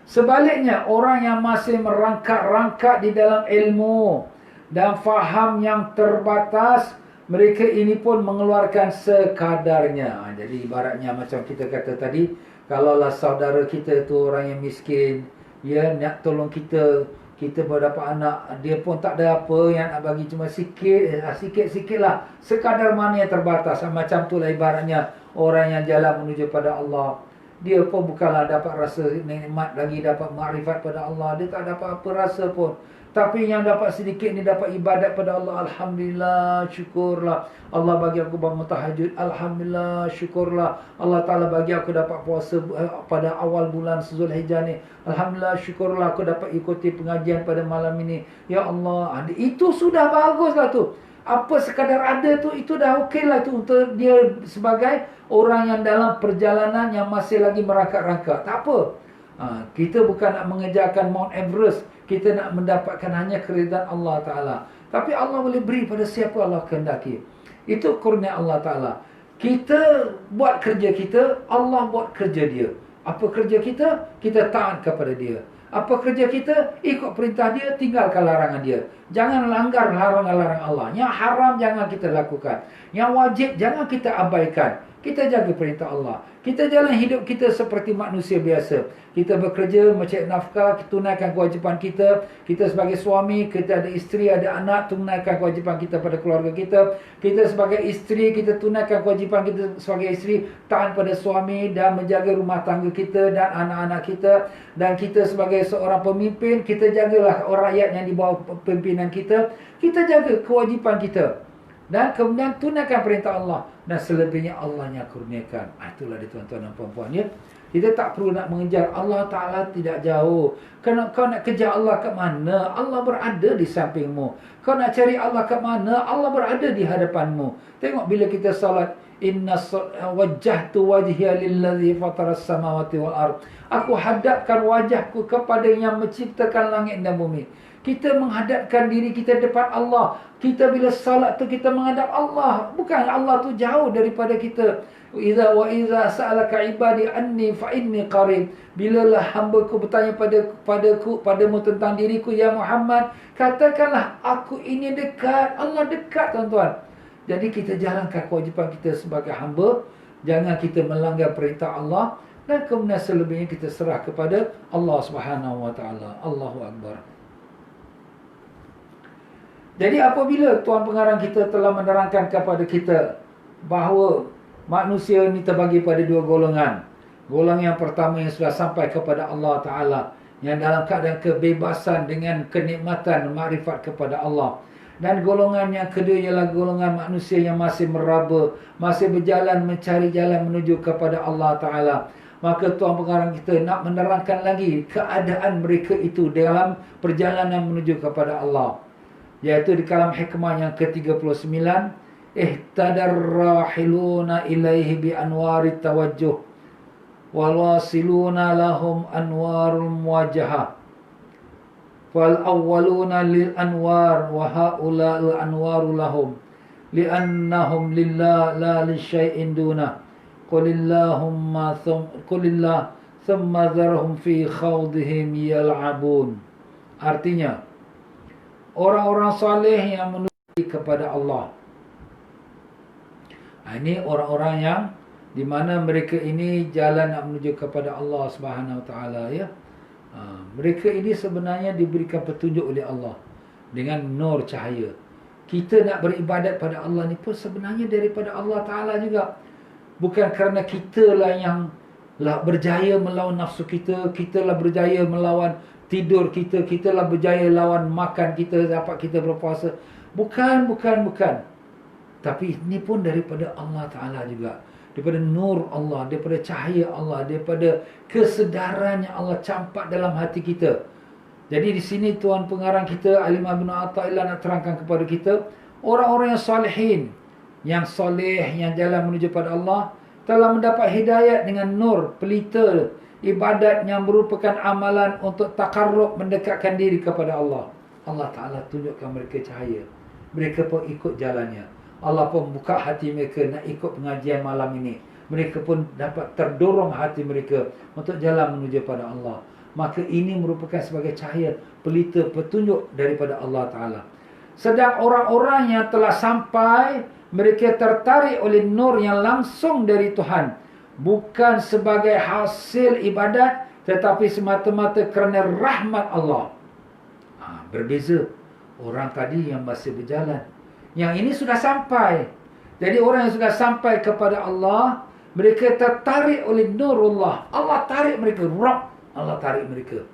Sebaliknya, orang yang masih merangkak-rangkak di dalam ilmu dan faham yang terbatas, mereka ini pun mengeluarkan sekadarnya. Jadi ibaratnya macam kita kata tadi, kalaulah saudara kita tu orang yang miskin, ya nak tolong kita, kita baru dapat anak, dia pun tak ada apa, yang nak bagi cuma sikit-sikit lah, sekadar mana yang terbatas. Macam tu lah ibaratnya orang yang jalan menuju pada Allah. Dia pun bukanlah dapat rasa nikmat lagi, dapat makrifat pada Allah. Dia tak dapat apa rasa pun. Tapi yang dapat sedikit ni dapat ibadat pada Allah. Alhamdulillah, syukurlah. Allah bagi aku bangun tahajud. Alhamdulillah, syukurlah. Allah Ta'ala bagi aku dapat puasa pada awal bulan Zulhijjah ni. Alhamdulillah, syukurlah aku dapat ikuti pengajian pada malam ini. Ya Allah, itu sudah baguslah tu. Apa sekadar ada tu, itu dah okey lah tu untuk dia sebagai orang yang dalam perjalanan yang masih lagi merangkak-rangkak. Tak apa. Kita bukan nak mengejarkan Mount Everest. Kita nak mendapatkan hanya keridaan Allah Ta'ala. Tapi Allah boleh beri pada siapa Allah kehendaki. Itu kurnia Allah Ta'ala. Kita buat kerja kita, Allah buat kerja dia. Apa kerja kita? Kita taat kepada dia. Apa kerja kita? Ikut perintah dia, tinggalkan larangan dia. Jangan langgar larangan-larangan Allah. Yang haram jangan kita lakukan. Yang wajib jangan kita abaikan. Kita jaga perintah Allah. Kita jalan hidup kita seperti manusia biasa. Kita bekerja, mencari nafkah, tunaikan kewajipan kita. Kita sebagai suami, kita ada isteri, ada anak, tunaikan kewajipan kita pada keluarga kita. Kita sebagai isteri, kita tunaikan kewajipan kita sebagai isteri, taat pada suami dan menjaga rumah tangga kita dan anak-anak kita. Dan kita sebagai seorang pemimpin, kita jagalah orang rakyat yang di bawah pimpinan kita. Kita jaga kewajipan kita. Dan kemudian tunaikan perintah Allah. Dan selebihnya Allah yang kurniakan. Itulah dia tuan-tuan dan puan-puan ya. Kita tak perlu nak mengejar Allah Ta'ala, tidak jauh. Kau nak kejar Allah ke mana? Allah berada di sampingmu. Kau nak cari Allah ke mana? Allah berada di hadapanmu. Tengok bila kita salat, inna wajjahtu wajhiya lillazi fataras samawati wal ard. Aku hadapkan wajahku kepada yang menciptakan langit dan bumi. Kita menghadapkan diri kita depan Allah. Kita bila salat tu kita menghadap Allah. Bukan Allah tu jauh daripada kita. Wa iza sa'alaka ibadi anni fa inni qarib. Bilalah hamba-Ku bertanya padamu tentang diriku ya Muhammad, katakanlah aku ini dekat. Allah dekat tuan-tuan. Jadi kita jalankan kewajipan kita sebagai hamba. Jangan kita melanggar perintah Allah. Dan kemudian selebihnya kita serah kepada Allah Subhanahu Wa Ta'ala. Allahu Akbar. Jadi apabila Tuan Pengarang kita telah menerangkan kepada kita bahawa manusia ini terbagi pada dua golongan. Golongan yang pertama yang sudah sampai kepada Allah Ta'ala, yang dalam keadaan kebebasan dengan kenikmatan makrifat kepada Allah. Dan golongan yang kedua ialah golongan manusia yang masih meraba, masih berjalan mencari jalan menuju kepada Allah Ta'ala. Maka Tuan Pengarang kita nak menerangkan lagi keadaan mereka itu dalam perjalanan menuju kepada Allah. Iaitu di kalam hikmah yang ke-39, ihtadar rahiluna ilaihi bi anwari tawajjuh wal wasiluna lahum anwarul muwajjahah wal awwaluna lil anwar wa haula al anwaru lahum li'annahum lillah la li syai'in duna qulillahumma qulillah thumma dharhum fi khawdihim yal'abun. Artinya, orang-orang saleh yang menuju kepada Allah. Ini orang-orang yang di mana mereka ini jalan nak menuju kepada Allah Subhanahu Wa Taala ya. Mereka ini sebenarnya diberikan petunjuk oleh Allah dengan nur cahaya. Kita nak beribadat pada Allah ni pun sebenarnya daripada Allah Taala juga. Bukan kerana kita lah yang berjaya melawan nafsu kita, kita lah berjaya melawan tidur kita, kita lah berjaya lawan makan kita, dapat kita berpuasa. Bukan. Tapi ini pun daripada Allah Ta'ala juga. daripada nur Allah, daripada cahaya Allah, daripada kesedaran yang Allah campak dalam hati kita. Jadi di sini tuan pengarang kita Al-Imam Ibn Athaillah nak terangkan kepada kita, orang-orang yang salihin, yang soleh, yang jalan menuju pada Allah, telah mendapat hidayat dengan nur, pelita ibadat yang merupakan amalan untuk takarrub, mendekatkan diri kepada Allah. Allah Ta'ala tunjukkan mereka cahaya. Mereka pun ikut jalannya. Allah pun buka hati mereka nak ikut pengajian malam ini. Mereka pun dapat terdorong hati mereka untuk jalan menuju pada Allah. Maka ini merupakan sebagai cahaya, pelita, petunjuk daripada Allah Ta'ala. Sedang orang-orang yang telah sampai, mereka tertarik oleh nur yang langsung dari Tuhan. Bukan sebagai hasil ibadat, tetapi semata-mata kerana rahmat Allah. Berbeza. Orang tadi yang masih berjalan, yang ini sudah sampai. Jadi orang yang sudah sampai kepada Allah, mereka tertarik oleh nurullah. Allah tarik mereka. Allah tarik mereka.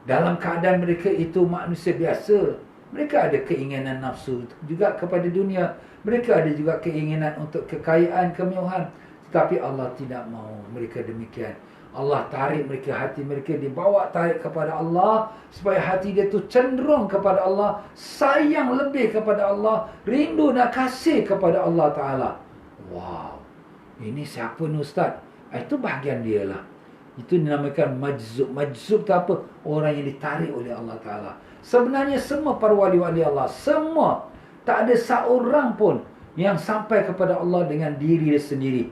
Dalam keadaan mereka itu manusia biasa. Mereka ada keinginan nafsu juga kepada dunia. Mereka ada juga keinginan untuk kekayaan, kemewahan. Tetapi Allah tidak mahu mereka demikian. Allah tarik mereka, hati mereka dibawa tarik kepada Allah, supaya hati dia tu cenderung kepada Allah, sayang lebih kepada Allah, rindu dan kasih kepada Allah Ta'ala. Wow, ini siapa ni Ustaz? Itu bahagian dia lah. Itu dinamakan majzub. Majzub tu apa? Orang yang ditarik oleh Allah Ta'ala. Sebenarnya semua para wali-wali Allah, semua, tak ada seorang pun yang sampai kepada Allah dengan diri dia sendiri,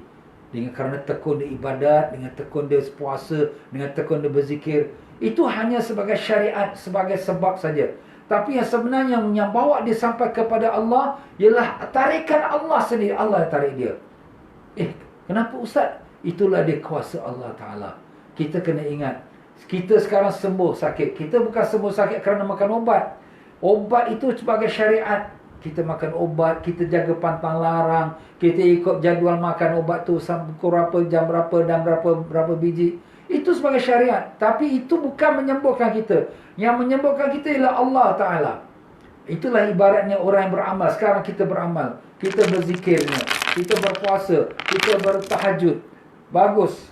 dengan kerana tekun dia ibadat, dengan tekun dia puasa, dengan tekun dia berzikir. Itu hanya sebagai syariat, sebagai sebab saja. Tapi yang sebenarnya yang bawa dia sampai kepada Allah ialah tarikan Allah sendiri. Allah tarik dia. Kenapa Ustaz? Itulah dia kuasa Allah Ta'ala. Kita kena ingat, kita sekarang sembuh sakit, kita bukan sembuh sakit kerana makan ubat. Ubat itu sebagai syariat. Kita makan ubat, kita jaga pantang larang, kita ikut jadual makan ubat tu pukul berapa, jam berapa dan berapa biji. Itu sebagai syariat. Tapi itu bukan menyembuhkan kita. Yang menyembuhkan kita ialah Allah Ta'ala. Itulah ibaratnya orang yang beramal. Sekarang kita beramal, kita berzikirnya, kita berpuasa, kita bertahajud. Bagus.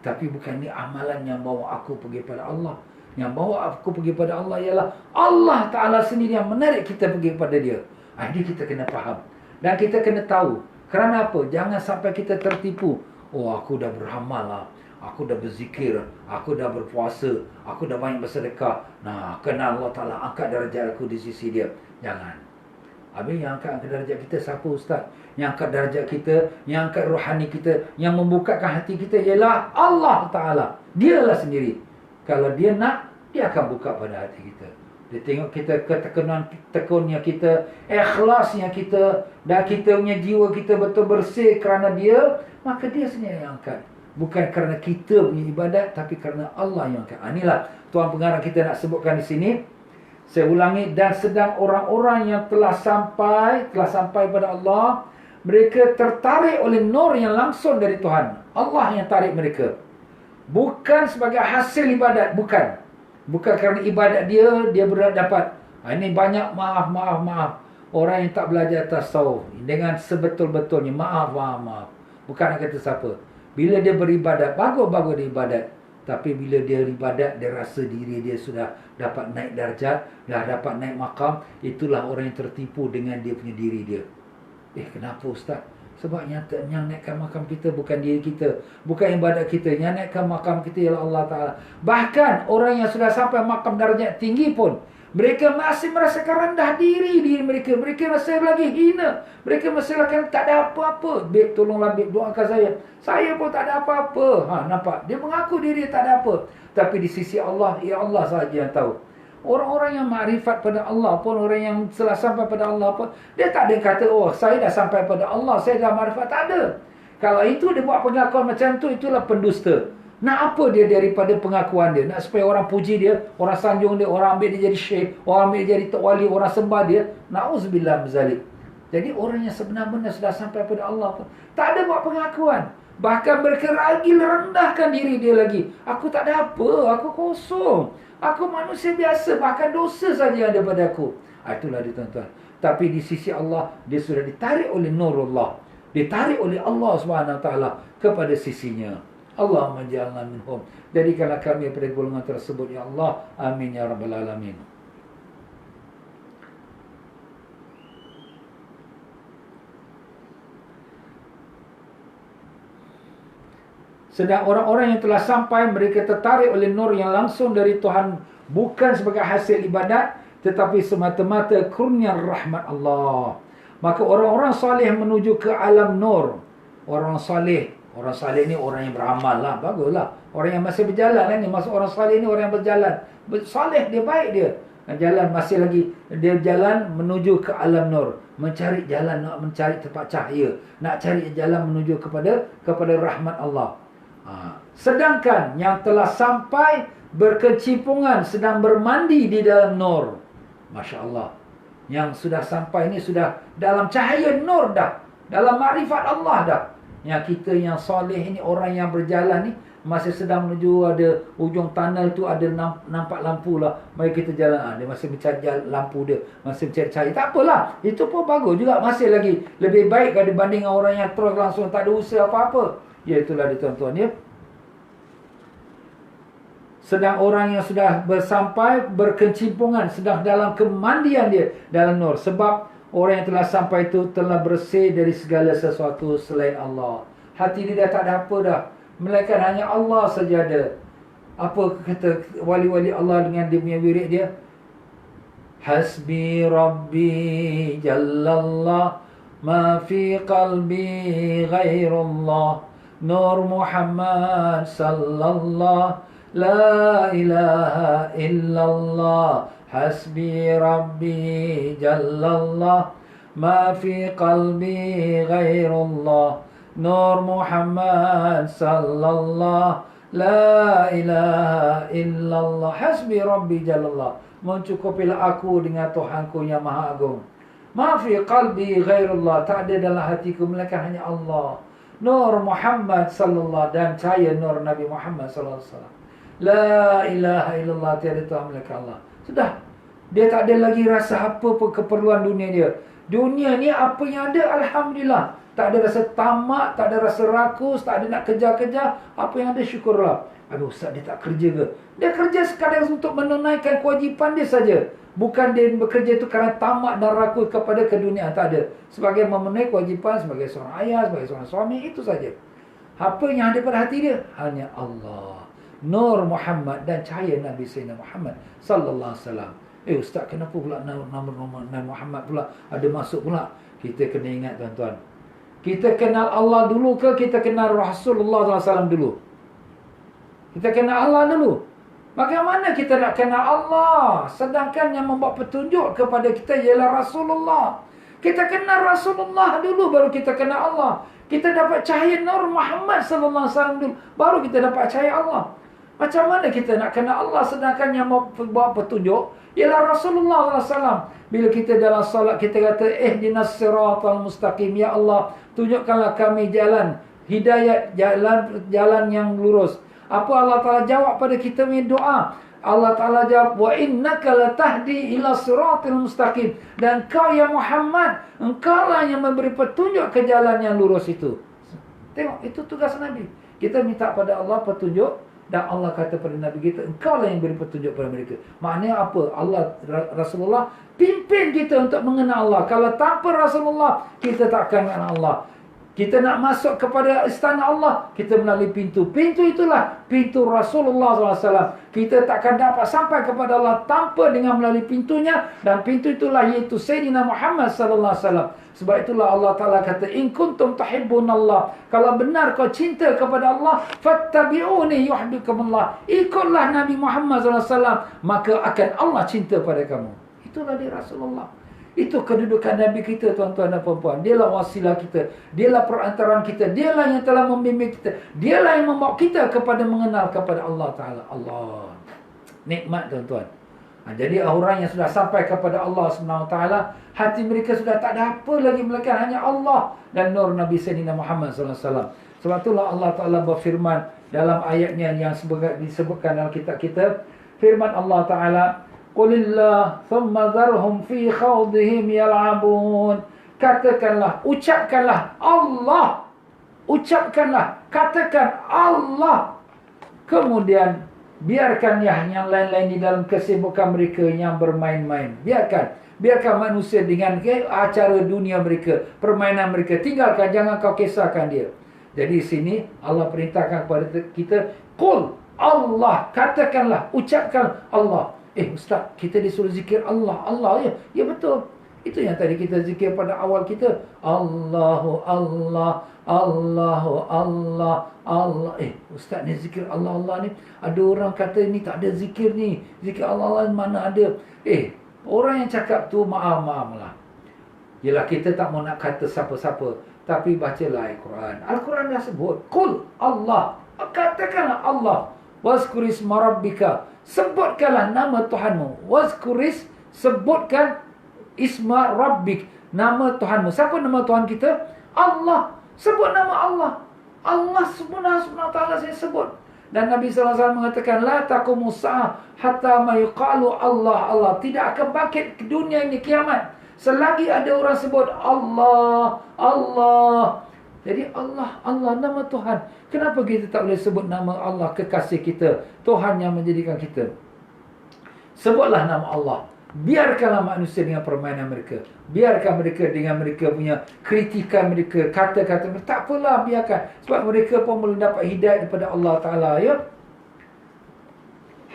Tapi bukan ini amalan yang bawa aku pergi pada Allah. Yang bawa aku pergi pada Allah ialah Allah Ta'ala sendiri yang menarik kita pergi kepada dia. Ini kita kena faham. Dan kita kena tahu. Kerana apa? Jangan sampai kita tertipu. Oh, aku dah beramal lah, aku dah berzikir, aku dah berpuasa, aku dah banyak bersedekah. Nah, kena Allah Ta'ala angkat darjat aku di sisi dia. Jangan. Habis yang angkat darjat kita siapa Ustaz? Yang angkat darjat kita, yang angkat rohani kita, yang membukakan hati kita ialah Allah Ta'ala. Dialah sendiri. Kalau dia nak, dia akan buka pada hati kita. Dia tengok kita tekunnya kita, ikhlasnya kita, dan kita punya jiwa kita betul bersih kerana dia, maka dia sendiri yang angkat. Bukan kerana kita punya ibadat, tapi kerana Allah yang angkat. Inilah tuan pengarang kita nak sebutkan di sini. Saya ulangi, dan sedang orang-orang yang telah sampai pada Allah, mereka tertarik oleh nur yang langsung dari Tuhan. Allah yang tarik mereka. Bukan sebagai hasil ibadat, bukan kerana ibadat dia berdapat. Ini banyak maaf. Orang yang tak belajar tasawuf dengan sebetul-betulnya, maaf. Bukan nak kata siapa. Bila dia beribadat, bagus dia ibadat. Tapi bila dia ibadat, dia rasa diri dia sudah dapat naik darjat, dah dapat naik makam. Itulah orang yang tertipu dengan dia punya diri dia. Kenapa Ustaz? Sebab yang naikkan makam kita bukan diri kita, bukan ibadat kita. Yang naikkan makam kita ialah Allah Ta'ala. Bahkan orang yang sudah sampai makam darjat tinggi pun, mereka masih merasakan rendah diri mereka. Mereka masih lagi hina. Mereka masih lagi tak ada apa-apa. Beb, tolonglah Beb, doakan saya. Saya pun tak ada apa-apa. Nampak? Dia mengaku diri tak ada apa. Tapi di sisi Allah, ya Allah sahaja yang tahu. Orang-orang yang makrifat pada Allah pun, orang yang telah sampai pada Allah pun, dia tak ada kata, oh saya dah sampai pada Allah, saya dah makrifat. Tak ada. Kalau itu dia buat pengakuan macam tu, itulah pendusta. Nak apa dia daripada pengakuan dia? Nak supaya orang puji dia, orang sanjung dia, orang ambil dia jadi syekh, orang ambil dia jadi tok wali, orang sembah dia. Na'udzubillah min. Jadi orang yang sebenar-benar sudah sampai pada Allah pun tak ada buat pengakuan. Bahkan mereka lagi rendahkan diri dia lagi. Aku tak ada apa, aku kosong. Aku manusia biasa, bahkan dosa saja yang ada pada aku. Itulah dia tuan-tuan. Tapi di sisi Allah, dia sudah ditarik oleh nurullah. Ditarik oleh Allah SWT kepada sisinya. Allahumma ja'alna minhum. Jadikanlah kami pada golongan tersebut ya Allah. Amin ya rabbal alamin. Sedang orang-orang yang telah sampai, mereka tertarik oleh nur yang langsung dari Tuhan, bukan sebagai hasil ibadat, tetapi semata-mata kurnia rahmat Allah. Maka orang-orang salih menuju ke alam nur. Orang salih ni orang yang beramal lah, baguslah. Orang yang masih berjalan kan, maksud orang salih ni orang yang berjalan. Salih dia, baik dia. Jalan masih lagi, dia jalan menuju ke alam nur, mencari jalan, nak mencari tempat cahaya, nak cari jalan menuju kepada rahmat Allah. Sedangkan yang telah sampai berkecimpungan sedang bermandi di dalam nur. Masya Allah. Yang sudah sampai ini sudah dalam cahaya nur dah, dalam makrifat Allah dah. Yang kita yang soleh ini, orang yang berjalan ni, masih sedang menuju, ada ujung tunnel tu ada nampak lampu lah, mari kita jalan. Dia masih mencari lampu dia, masih mencari cahaya. Tak apalah, itu pun bagus juga, masih lagi lebih baik dibanding orang yang terus langsung tak ada usaha apa-apa. Ya, itulah dia tuan-tuan ya. Sedang orang yang sudah bersampai berkecimpungan, sedang dalam kemandian dia dalam nur. Sebab orang yang telah sampai itu telah bersih dari segala sesuatu selain Allah. Hati dia dah tak ada apa dah, melainkan hanya Allah saja ada. Apa kata wali-wali Allah dengan dia punya wirid dia? Hasbi Rabbi Jallallah, ma fi qalbi ghairullah, Nur Muhammad sallallahu, la ilaha illallah. Hasbi Rabbi Jallallah, ma fi qalbi ghairullah, Nur Muhammad sallallahu, la ilaha illallah. Hasbi Rabbi Jallallah, mencukupilah aku dengan Tuhanku yang Maha Agung. Ma fi qalbi ghairullah, tak ada dalam hatiku melainkan hanya Allah. Nur Muhammad sallallahu, dan cahaya nur Nabi Muhammad sallallahu alaihi wasallam. La ilaha illallah, tiada Tuhan melainkan Allah. Sudah, dia tak ada lagi rasa apa pun keperluan dunia dia. Dunia ni apa yang ada, alhamdulillah. Tak ada rasa tamak, tak ada rasa rakus, tak ada nak kejar-kejar. Apa yang ada, syukurlah. Aduh, Ustaz, dia tak kerja ke? Dia kerja sekadar untuk menunaikan kewajipan dia saja. Bukan dia bekerja itu kerana tamak dan rakus kepada keduniaan. Tak ada. Sebagai memenuhi kewajipan sebagai seorang ayah, sebagai seorang suami, itu saja. Apa yang ada pada hati dia? Hanya Allah, Nur Muhammad, dan cahaya Nabi Sayyidina Muhammad sallallahu alaihi wasallam. Ustaz, kenapa pula nama Nabi Muhammad pula ada masuk pula? Kita kena ingat tuan-tuan, kita kenal Allah dulu ke kita kenal Rasulullah sallallahu alaihi wasallam dulu? Kita kenal Allah dulu. Bagaimana kita nak kenal Allah sedangkan yang membawa petunjuk kepada kita ialah Rasulullah? Kita kenal Rasulullah dulu, baru kita kenal Allah. Kita dapat cahaya Nur Muhammad sallallahu alaihi wasallam dulu, baru kita dapat cahaya Allah. Macam mana kita nak kenal Allah sedangkan yang membawa petunjuk ialah Rasulullah sallallahu alaihi wasallam? Bila kita dalam salat kita kata ihdinas siratal mustaqim, ya Allah, tunjukkanlah kami jalan hidayat, jalan yang lurus. Apa Allah Ta'ala jawab pada kita punya doa? Allah Ta'ala jawab, wa innaka latahdi ila siratil mustaqim, dan kau ya Muhammad, engkau lah yang memberi petunjuk ke jalan yang lurus itu. Tengok, itu tugas Nabi. Kita minta pada Allah petunjuk, dan Allah kata pada Nabi kita, engkau lah yang beri petunjuk pada mereka. Maknanya apa? Allah, Rasulullah pimpin kita untuk mengenal Allah. Kalau tanpa Rasulullah, kita tak akan mengenal Allah. Kita nak masuk kepada istana Allah, kita melalui pintu. Pintu itulah pintu Rasulullah SAW. Kita takkan dapat sampai kepada Allah tanpa dengan melalui pintunya. Dan pintu itulah iaitu Sayyidina Muhammad SAW. Sebab itulah Allah Ta'ala kata, in kuntum tuhibbunallah, kalau benar kau cinta kepada Allah, fattabi'uni yuhibbukumullah, ikutlah Nabi Muhammad SAW, maka akan Allah cinta pada kamu. Itulah dia Rasulullah. Itu kedudukan Nabi kita, tuan-tuan dan puan-puan. Dialah wasilah kita, dialah perantaraan kita, dialah yang telah membimbing kita, dialah yang membawa kita kepada mengenal kepada Allah Ta'ala. Allah, nikmat tuan-tuan. Jadi orang yang sudah sampai kepada Allah SWT, hati mereka sudah tak ada apa lagi melainkan hanya Allah dan nur Nabi Sayyidina Muhammad SAW. Sebab itulah Allah Ta'ala berfirman dalam ayatnya yang disebutkan dalam kitab kita. Firman Allah Ta'ala, Qulillah thumma dharhum fi khawdihim yal'abun. katakanlah, ucapkanlah Allah. Ucapkanlah, katakan Allah. Kemudian biarkan yang lain-lain di dalam kesibukan mereka yang bermain-main. Biarkan manusia dengan acara dunia mereka, permainan mereka. Tinggalkan, jangan kau kisahkan dia. Jadi sini Allah perintahkan kepada kita, qul Allah, katakanlah, ucapkan Allah. Ustaz, kita disuruh zikir Allah. Allah, ya betul. Itu yang tadi kita zikir pada awal kita. Allahu Allah, Allahu Allah, Allah. Ustaz ni zikir Allah Allah ni, ada orang kata ni tak ada zikir ni. Zikir Allah Allah mana ada. Orang yang cakap tu maaf lah. Yelah, kita tak mau nak kata siapa-siapa, tapi bacalah Al-Quran. Al-Quran dah sebut, qul Allah, katakanlah Allah. Wazkuris marabbika, sebutkanlah nama Tuhanmu. Wazkuris, sebutkan isma rabbik, nama Tuhanmu. Siapa nama Tuhan kita? Allah. Sebut nama Allah. Allah subhanahu wa ta'ala saya sebut. Dan Nabi SAW mengatakan, la taqumu sa'ah hatta ma yuqalu Allah, Allah. Tidak akan bangkit ke dunia ini kiamat selagi ada orang sebut Allah, Allah. Jadi Allah, Allah, nama Tuhan. Kenapa kita tak boleh sebut nama Allah, kekasih kita, Tuhan yang menjadikan kita? Sebutlah nama Allah. Biarkanlah manusia dengan permainan mereka. Biarkan mereka dengan mereka punya kritikan mereka, kata-kata mereka. Tak apalah, biarkan. Sebab mereka pun boleh dapat hidayah daripada Allah Ta'ala, ya.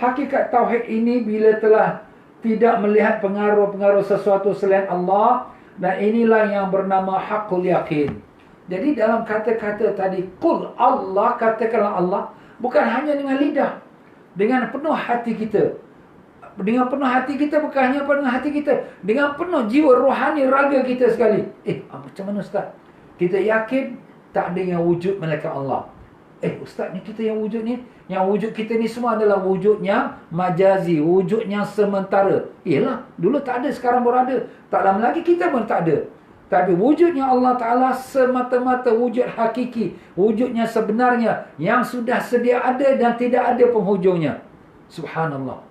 Hakikat tauhid ini bila telah tidak melihat pengaruh-pengaruh sesuatu selain Allah, dan inilah yang bernama haqqul yakin. Jadi dalam kata-kata tadi, qul Allah, katakanlah Allah, bukan hanya dengan lidah, dengan penuh hati kita. Dengan penuh hati kita, bukan hanya dengan hati kita, dengan penuh jiwa rohani raga kita sekali. Macam mana Ustaz? Kita yakin tak ada yang wujud melainkan Allah. Ustaz, ni kita yang wujud ni, yang wujud kita ni semua adalah wujudnya majazi, wujudnya sementara. Yelah, dulu tak ada, sekarang baru ada. Tak lama lagi kita pun tak ada. Tapi wujudnya Allah Ta'ala semata-mata wujud hakiki, wujudnya sebenarnya, yang sudah sedia ada dan tidak ada penghujungnya. Subhanallah.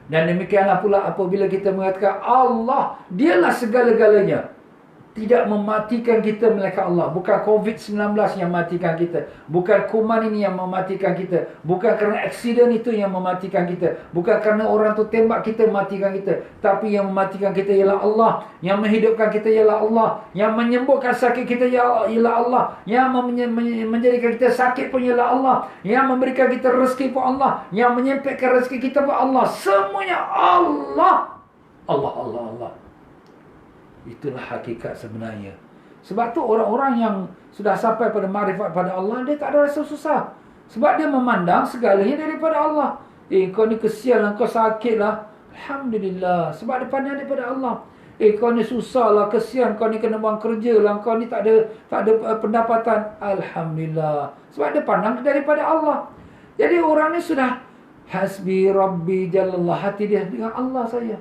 Dan demikianlah pula apabila kita mengatakan Allah, dialah segala-galanya. Tidak mematikan kita melainkan Allah. Bukan COVID-19 yang mematikan kita. Bukan kuman ini yang mematikan kita. Bukan kerana aksiden itu yang mematikan kita. Bukan kerana orang tu tembak kita mematikan kita. Tapi yang mematikan kita ialah Allah. Yang menghidupkan kita ialah Allah. Yang menyembuhkan sakit kita ialah Allah. Yang menjadikan kita sakit pun ialah Allah. Yang memberikan kita rezeki pun Allah. Yang menyempitkan rezeki kita pun Allah. Semuanya Allah. Allah, Allah, Allah. Itulah hakikat sebenarnya. Sebab tu orang-orang yang sudah sampai pada makrifat pada Allah, dia tak ada rasa susah. Sebab dia memandang segalanya daripada Allah. Kau ni kesian lah, kau sakit lah. Alhamdulillah. Sebab dia pandang daripada Allah. Kau ni susah lah, kesian, kau ni kena buang kerja lah, kau ni tak ada pendapatan. Alhamdulillah. Sebab dia pandang daripada Allah. Jadi orang ni sudah hasbi rabbi jalallah, hati dia dengan Allah saja.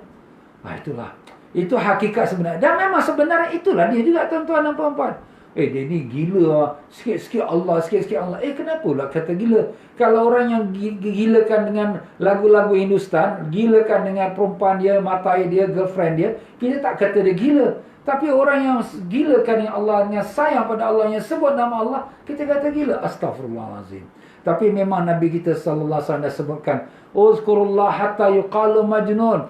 Itulah. Itu hakikat sebenarnya. Dan memang sebenarnya itulah dia juga, tuan-tuan dan puan-puan. Dia ni gila. Sikit-sikit Allah, sikit-sikit Allah. Kenapa pula kata gila? Kalau orang yang gilakan dengan lagu-lagu Hindustan, gilakan dengan perempuan dia, matai dia, girlfriend dia, kita tak kata dia gila. Tapi orang yang gilakan dengan Allah, yang sayang pada Allah, yang sebut nama Allah, kita kata gila. Astaghfirullahalazim. Tapi memang Nabi kita sallallahu alaihi wasallam dah sebutkan, uzkurullah hatta yuqalu majnun.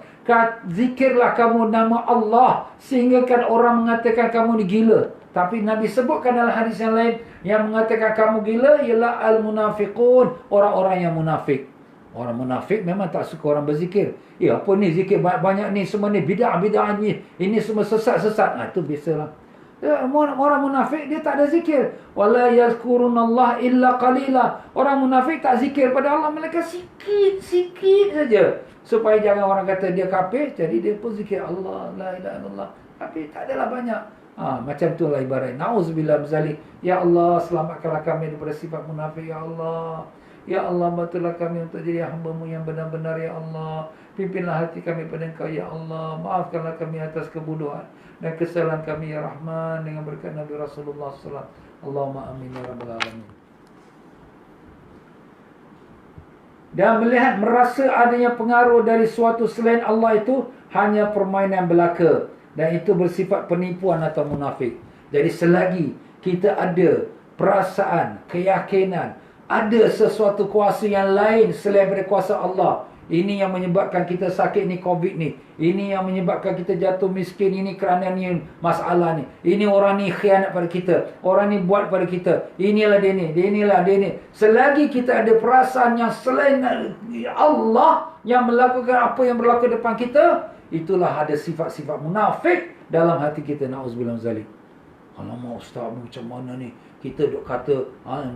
Zikirlah kamu nama Allah sehingga kan orang mengatakan kamu ni gila. Tapi Nabi sebutkan dalam hadis yang lain, yang mengatakan kamu gila ialah al-munafiqun, orang-orang yang munafik. Orang munafik memang tak suka orang berzikir. Apa ni zikir banyak ni, semua ni bid'ah ni, ini semua sesat-sesat. Itu biasalah. Orang munafik dia tak ada zikir. Wala yazkurunallah illa qalila. Orang munafik tak zikir pada Allah melainkan sikit-sikit saja. Supaya jangan orang kata dia kafir, jadi dia pun zikir Allah, la ilaha illallah. Tapi tak adalah banyak. Macam itulah ibarat. Nauzubillah bizalik. Ya Allah, selamatkanlah kami daripada sifat munafik, ya Allah. Ya Allah, bantulah kami untuk jadi hamba-Mu yang benar-benar, ya Allah. Pimpinlah hati kami pada Engkau, ya Allah. Maafkanlah kami atas kebodohan dan kesalahan kami, ya Rahman, dengan berkat Nabi Rasulullah SAW. Allahumma amin ya rabbal alamin. Dan merasa adanya pengaruh dari suatu selain Allah itu hanya permainan belaka. Dan itu bersifat penipuan atau munafik. Jadi selagi kita ada perasaan, keyakinan, ada sesuatu kuasa yang lain selain daripada kuasa Allah, ini yang menyebabkan kita sakit ni, COVID ni, ini yang menyebabkan kita jatuh miskin, ini kerana ni masalah ni, ini orang ni khianat pada kita, orang ni buat pada kita, inilah dia ni, inilah dia ni. Selagi kita ada perasaan yang selain Allah yang melakukan apa yang berlaku depan kita, itulah ada sifat-sifat munafik dalam hati kita. Na'udzubillah min zalik. Alamak ustaz, macam mana ni? Kita duk kata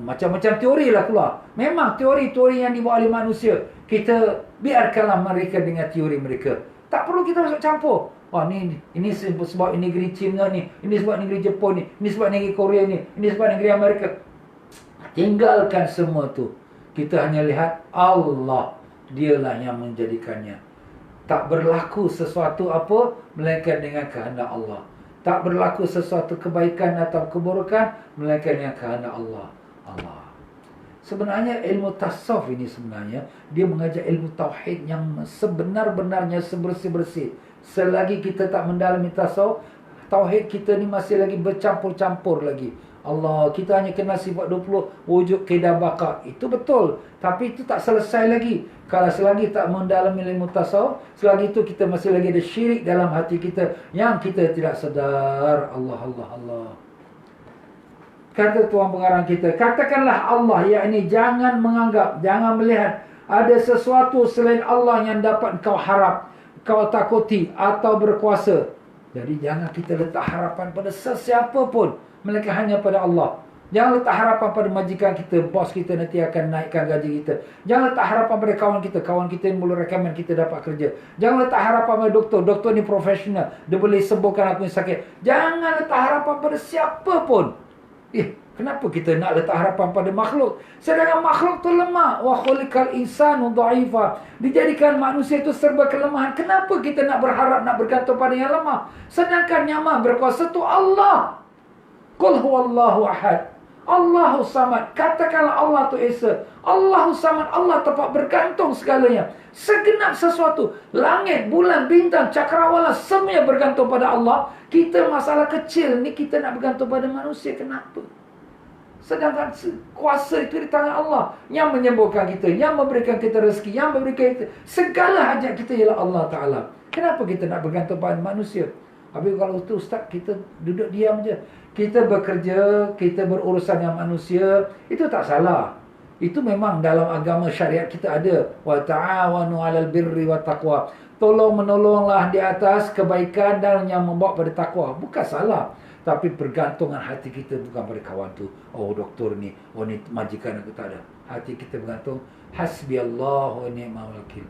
macam-macam teori lah keluar. Memang teori-teori yang dibuat oleh manusia, kita biarkanlah mereka dengan teori mereka. Tak perlu kita masuk campur. Ini sebab negeri China ni, ini sebab negeri Jepun ni, ini sebab negeri Korea ni, ini sebab negeri Amerika. Tinggalkan semua tu. Kita hanya lihat Allah, dialah yang menjadikannya. Tak berlaku sesuatu apa melainkan dengan kehendak Allah. Tak berlaku sesuatu kebaikan atau keburukan melainkan dengan kehendak Allah. Sebenarnya ilmu tasawuf ini sebenarnya dia mengajar ilmu tauhid yang sebenar-benarnya, sebersih-bersih. Selagi kita tak mendalami tasawuf, tauhid kita ni masih lagi bercampur-campur lagi. Allah, kita hanya kenal sifat 20 wujud kedah baka. Itu betul, tapi itu tak selesai lagi. Kalau selagi tak mendalami ilmu tasawuf, selagi itu kita masih lagi ada syirik dalam hati kita yang kita tidak sedar. Allah. Kata tuan pengarang kita, katakanlah Allah, yakni jangan menganggap, jangan melihat ada sesuatu selain Allah yang dapat kau harap, kau takuti atau berkuasa. Jadi jangan kita letak harapan pada sesiapa pun, melainkan hanya pada Allah. Jangan letak harapan pada majikan kita, bos kita nanti akan naikkan gaji kita. Jangan letak harapan pada kawan kita yang boleh rekomen kita dapat kerja. Jangan letak harapan pada doktor ni profesional, dia boleh sembuhkan aku yang sakit. Jangan letak harapan pada siapa pun. Kenapa kita nak letak harapan pada makhluk? Sedangkan makhluk tu lemah. Wa khuliqal insanu dha'ifa. Dijadikan manusia itu serba kelemahan. Kenapa kita nak berharap, nak bergantung pada yang lemah? Sedangkan yang maha berkuasa tu Allah. Qul huwallahu ahad. Allahu samad. Katakanlah Allah tu Esa. Allahu samad. Allah tempat bergantung segalanya. Segenap sesuatu, langit, bulan, bintang, cakrawala, semuanya bergantung pada Allah. Kita masalah kecil ni, kita nak bergantung pada manusia. Kenapa? Sedangkan kuasa itu di tangan Allah, yang menyembuhkan kita, yang memberikan kita rezeki, yang memberikan kita segala hajat kita ialah Allah Ta'ala. Kenapa kita nak bergantung pada manusia? Habis kalau itu ustaz, kita duduk diam je. Kita bekerja, kita berurusan dengan manusia, itu tak salah. Itu memang dalam agama syariat kita ada. Wa ta'awanu 'alal birri wat taqwa. Tolong-menolonglah di atas kebaikan dan yang membawa pada takwa. Bukan salah. Tapi bergantungan hati kita bukan pada kawan tu. Oh doktor ni, oh ni majikan aku, tak ada. Hati kita bergantung. Hasbiyallahu wa ni'mal wakil.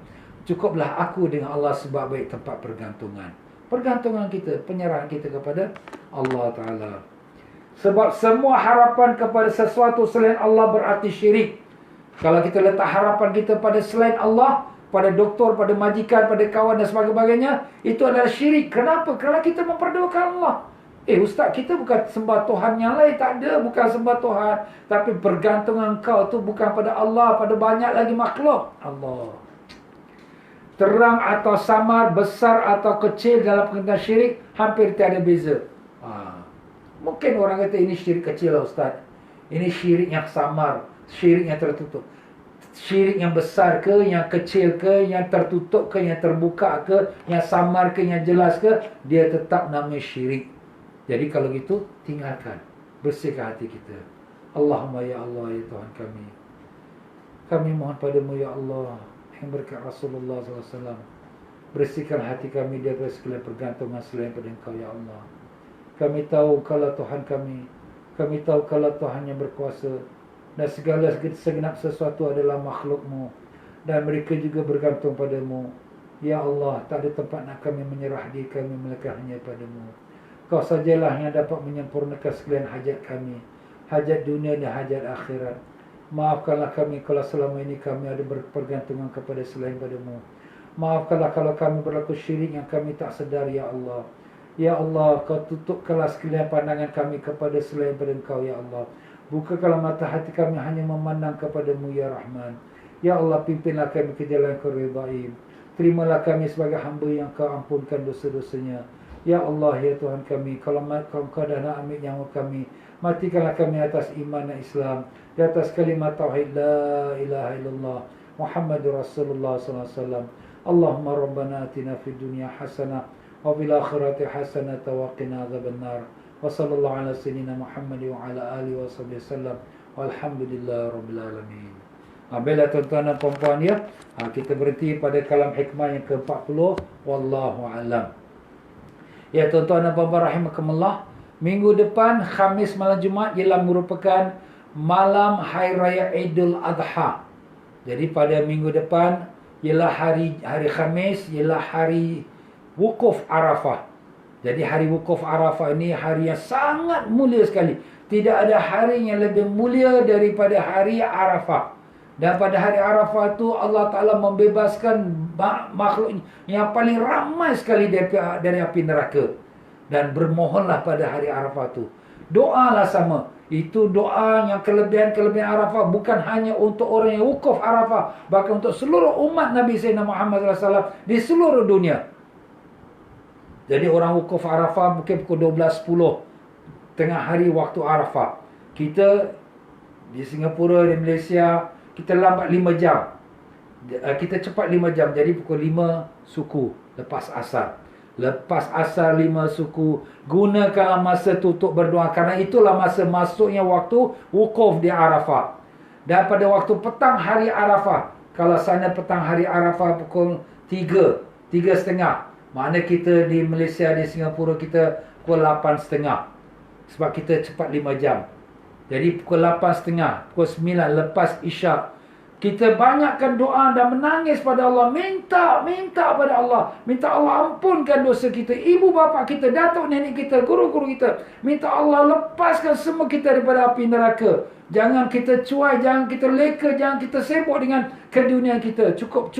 Cukuplah aku dengan Allah sebaik tempat pergantungan. Pergantungan kita, penyerahan kita kepada Allah Ta'ala. Sebab semua harapan kepada sesuatu selain Allah berarti syirik. Kalau kita letak harapan kita pada selain Allah, pada doktor, pada majikan, pada kawan dan sebagainya, itu adalah syirik. Kenapa? Kerana kita memperduakan Allah. Ustaz, kita bukan sembah Tuhan yang lain. Tak ada, bukan sembah Tuhan. Tapi bergantungan kau tu bukan pada Allah, pada banyak lagi makhluk. Allah. Terang atau samar, besar atau kecil dalam pengertian syirik, hampir tiada beza. Mungkin orang kata ini syirik kecil lah Ustaz. Ini syirik yang samar, syirik yang tertutup. Syirik yang besar ke, yang kecil ke, yang tertutup ke, yang terbuka ke, yang samar ke, yang jelas ke, dia tetap nama syirik. Jadi kalau gitu, tinggalkan. Bersihkan hati kita. Allahumma ya Allah, ya Tuhan kami. Kami mohon padamu ya Allah, yang berkat Rasulullah SAW. Bersihkan hati kami daripada segala pergantungan selain pada Engkau ya Allah. Kami tahu kalau Tuhan kami. Kami tahu kalau Tuhan yang berkuasa. Dan segala segenap sesuatu adalah makhluk-Mu. Dan mereka juga bergantung padamu. Ya Allah, tak ada tempat nak kami menyerah diri kami melainkan hanya padamu. Kau sajalah yang dapat menyempurnakan sekalian hajat kami. Hajat dunia dan hajat akhirat. Maafkanlah kami kalau selama ini kami ada berpergantungan kepada selain padamu. Maafkanlah kalau kami berlaku syirik yang kami tak sedar ya Allah. Ya Allah, kau tutupkanlah sekalian pandangan kami kepada selain pada Engkau ya Allah. Bukakanlah mata hati kami hanya memandang kepadamu ya Rahman. Ya Allah, pimpinlah kami ke jalan Kau ridai. Terimalah kami sebagai hamba yang Kau ampunkan dosa-dosanya. Ya Allah, ya Tuhan kami, kalau Kau dah nak ambil nyawa kami, matikanlah kami atas iman dan Islam, di atas kalimat tauhid la ilaha illallah Muhammadur Rasulullah sallallahu alaihi wasallam. Allahumma rabbana atina fid dunya hasanah wa fil akhirati hasanah wa qina adzabannar. Wa sallallahu ala sayyidina Muhammad wa ala alihi wasallam. Walhamdulillah rabbil alamin. Bila tuan-tuan dan puan-puan ya, kita berhenti pada kalam hikmah yang ke-40. Wallahu alam. Ya tuan-tuan dan puan-puan rahimakumullah, minggu depan Khamis malam Jumaat ialah merupakan malam Hari Raya Idul Adha. Jadi pada minggu depan ialah hari Khamis, ialah hari Wukuf Arafah. Jadi hari Wukuf Arafah ini hari yang sangat mulia sekali. Tidak ada hari yang lebih mulia daripada hari Arafah. Dan pada hari Arafah itu Allah Ta'ala membebaskan makhluk yang paling ramai sekali dari api neraka. Dan bermohonlah pada hari Arafah itu. Doalah sama. Itu doa yang kelebihan-kelebihan Arafah bukan hanya untuk orang yang wukuf Arafah, bahkan untuk seluruh umat Nabi Sayyidina Muhammad SAW di seluruh dunia. Jadi orang wukuf Arafah mungkin pukul 12.10 tengah hari waktu Arafah. Kita di Singapura, di Malaysia, kita lambat 5 jam. Kita cepat 5 jam. Jadi pukul 5 suku lepas asar. Lepas asar 5 suku, gunakanlah masa itu untuk berdoa. Karena itulah masa masuknya waktu wukuf di Arafah. Dan pada waktu petang hari Arafah, kalau sana petang hari Arafah pukul 3.30, mana kita di Malaysia, di Singapura kita pukul 8.30. Sebab kita cepat 5 jam. Jadi pukul 8.30, pukul 9 lepas isyak, kita banyakkan doa dan menangis pada Allah. Minta pada Allah. Minta Allah ampunkan dosa kita. Ibu bapa kita, datuk nenek kita, guru-guru kita. Minta Allah lepaskan semua kita daripada api neraka. Jangan kita cuai, jangan kita leka, jangan kita sibuk dengan keduniaan kita. Cukup,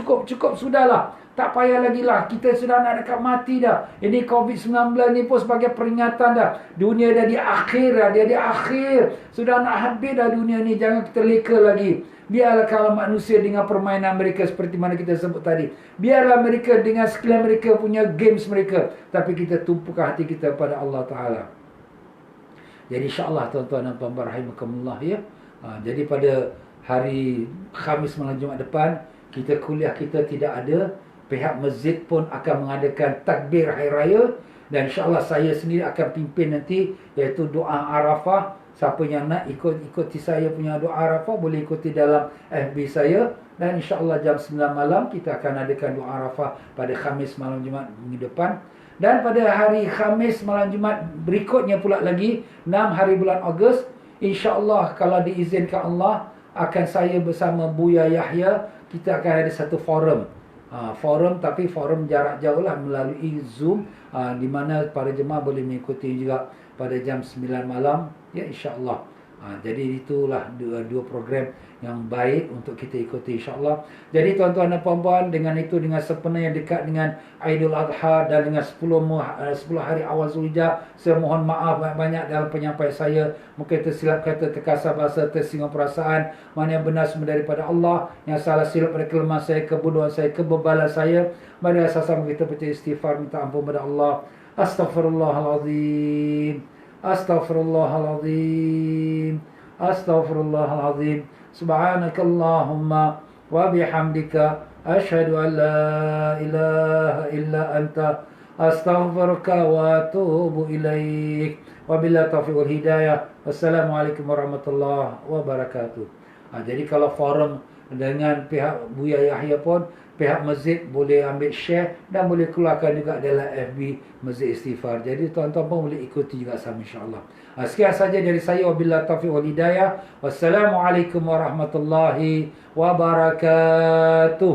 sudahlah. Tak payah lagi lah. Kita sudah nak dekat mati dah. Ini COVID-19 ni pun sebagai peringatan dah. Dunia dah di akhir dah. Dia di akhir. Sudah nak habis dah dunia ni. Jangan kita leka lagi. Biarlah kalau manusia dengan permainan mereka seperti mana kita sebut tadi. Biarlah mereka dengan sekalian mereka punya games mereka. Tapi kita tumpukan hati kita pada Allah Ta'ala. Jadi insyaAllah tuan-tuan dan puan-puan rahimakumullah ya. Jadi pada hari Khamis malam Jumaat depan, kuliah kita tidak ada. Pihak masjid pun akan mengadakan takbir Hari Raya. Dan insyaAllah saya sendiri akan pimpin nanti, iaitu doa Arafah. Siapa yang nak ikuti saya punya doa Arafah, boleh ikuti dalam FB saya. Dan insyaAllah jam 9 malam kita akan adakan doa Arafah pada Khamis malam Jumaat minggu depan. Dan pada hari Khamis malam Jumaat berikutnya pula lagi, 6 hari bulan Ogos, insyaAllah kalau diizinkan Allah, akan saya bersama Buya Yahya, kita akan ada satu forum. Forum, tapi forum jarak jauh lah melalui Zoom, di mana para jemaah boleh mengikuti juga pada jam 9 malam ya, insyaAllah. Jadi itulah dua program yang baik untuk kita ikuti insyaAllah. Jadi tuan-tuan dan puan-puan, dengan itu, dengan sempena yang dekat dengan Aidul Adha dan dengan 10 hari awal Zulhijjah, saya mohon maaf banyak-banyak dalam penyampaian saya. Mungkin tersilap kata, terkasar bahasa, tersinggung perasaan. Mana yang benar semua daripada Allah, yang salah silap pada kelemahan saya, kebodohan saya, kebebalan saya. Mari asal-sama kita baca istighfar, minta ampun pada Allah. Astaghfirullahaladzim. Astaghfirullahaladzim. Astaghfirullahaladzim. Subhanakallahumma wa bihamdika asyhadu an la ilaha illa anta astaghfiruka wa atubu ilaik. Wabillahi taufiq wal hidayah. Wassalamualaikum warahmatullahi wabarakatuh. Jadi kalau forum dengan pihak Buya Yahya pun, pihak masjid boleh ambil share dan boleh keluarkan juga dalam FB Masjid Istighfar. Jadi tuan-tuan pun boleh ikuti juga sama insyaAllah. Sekian saja dari saya. Wabillahi taufiq wal hidayah. Wassalamualaikum warahmatullahi wabarakatuh.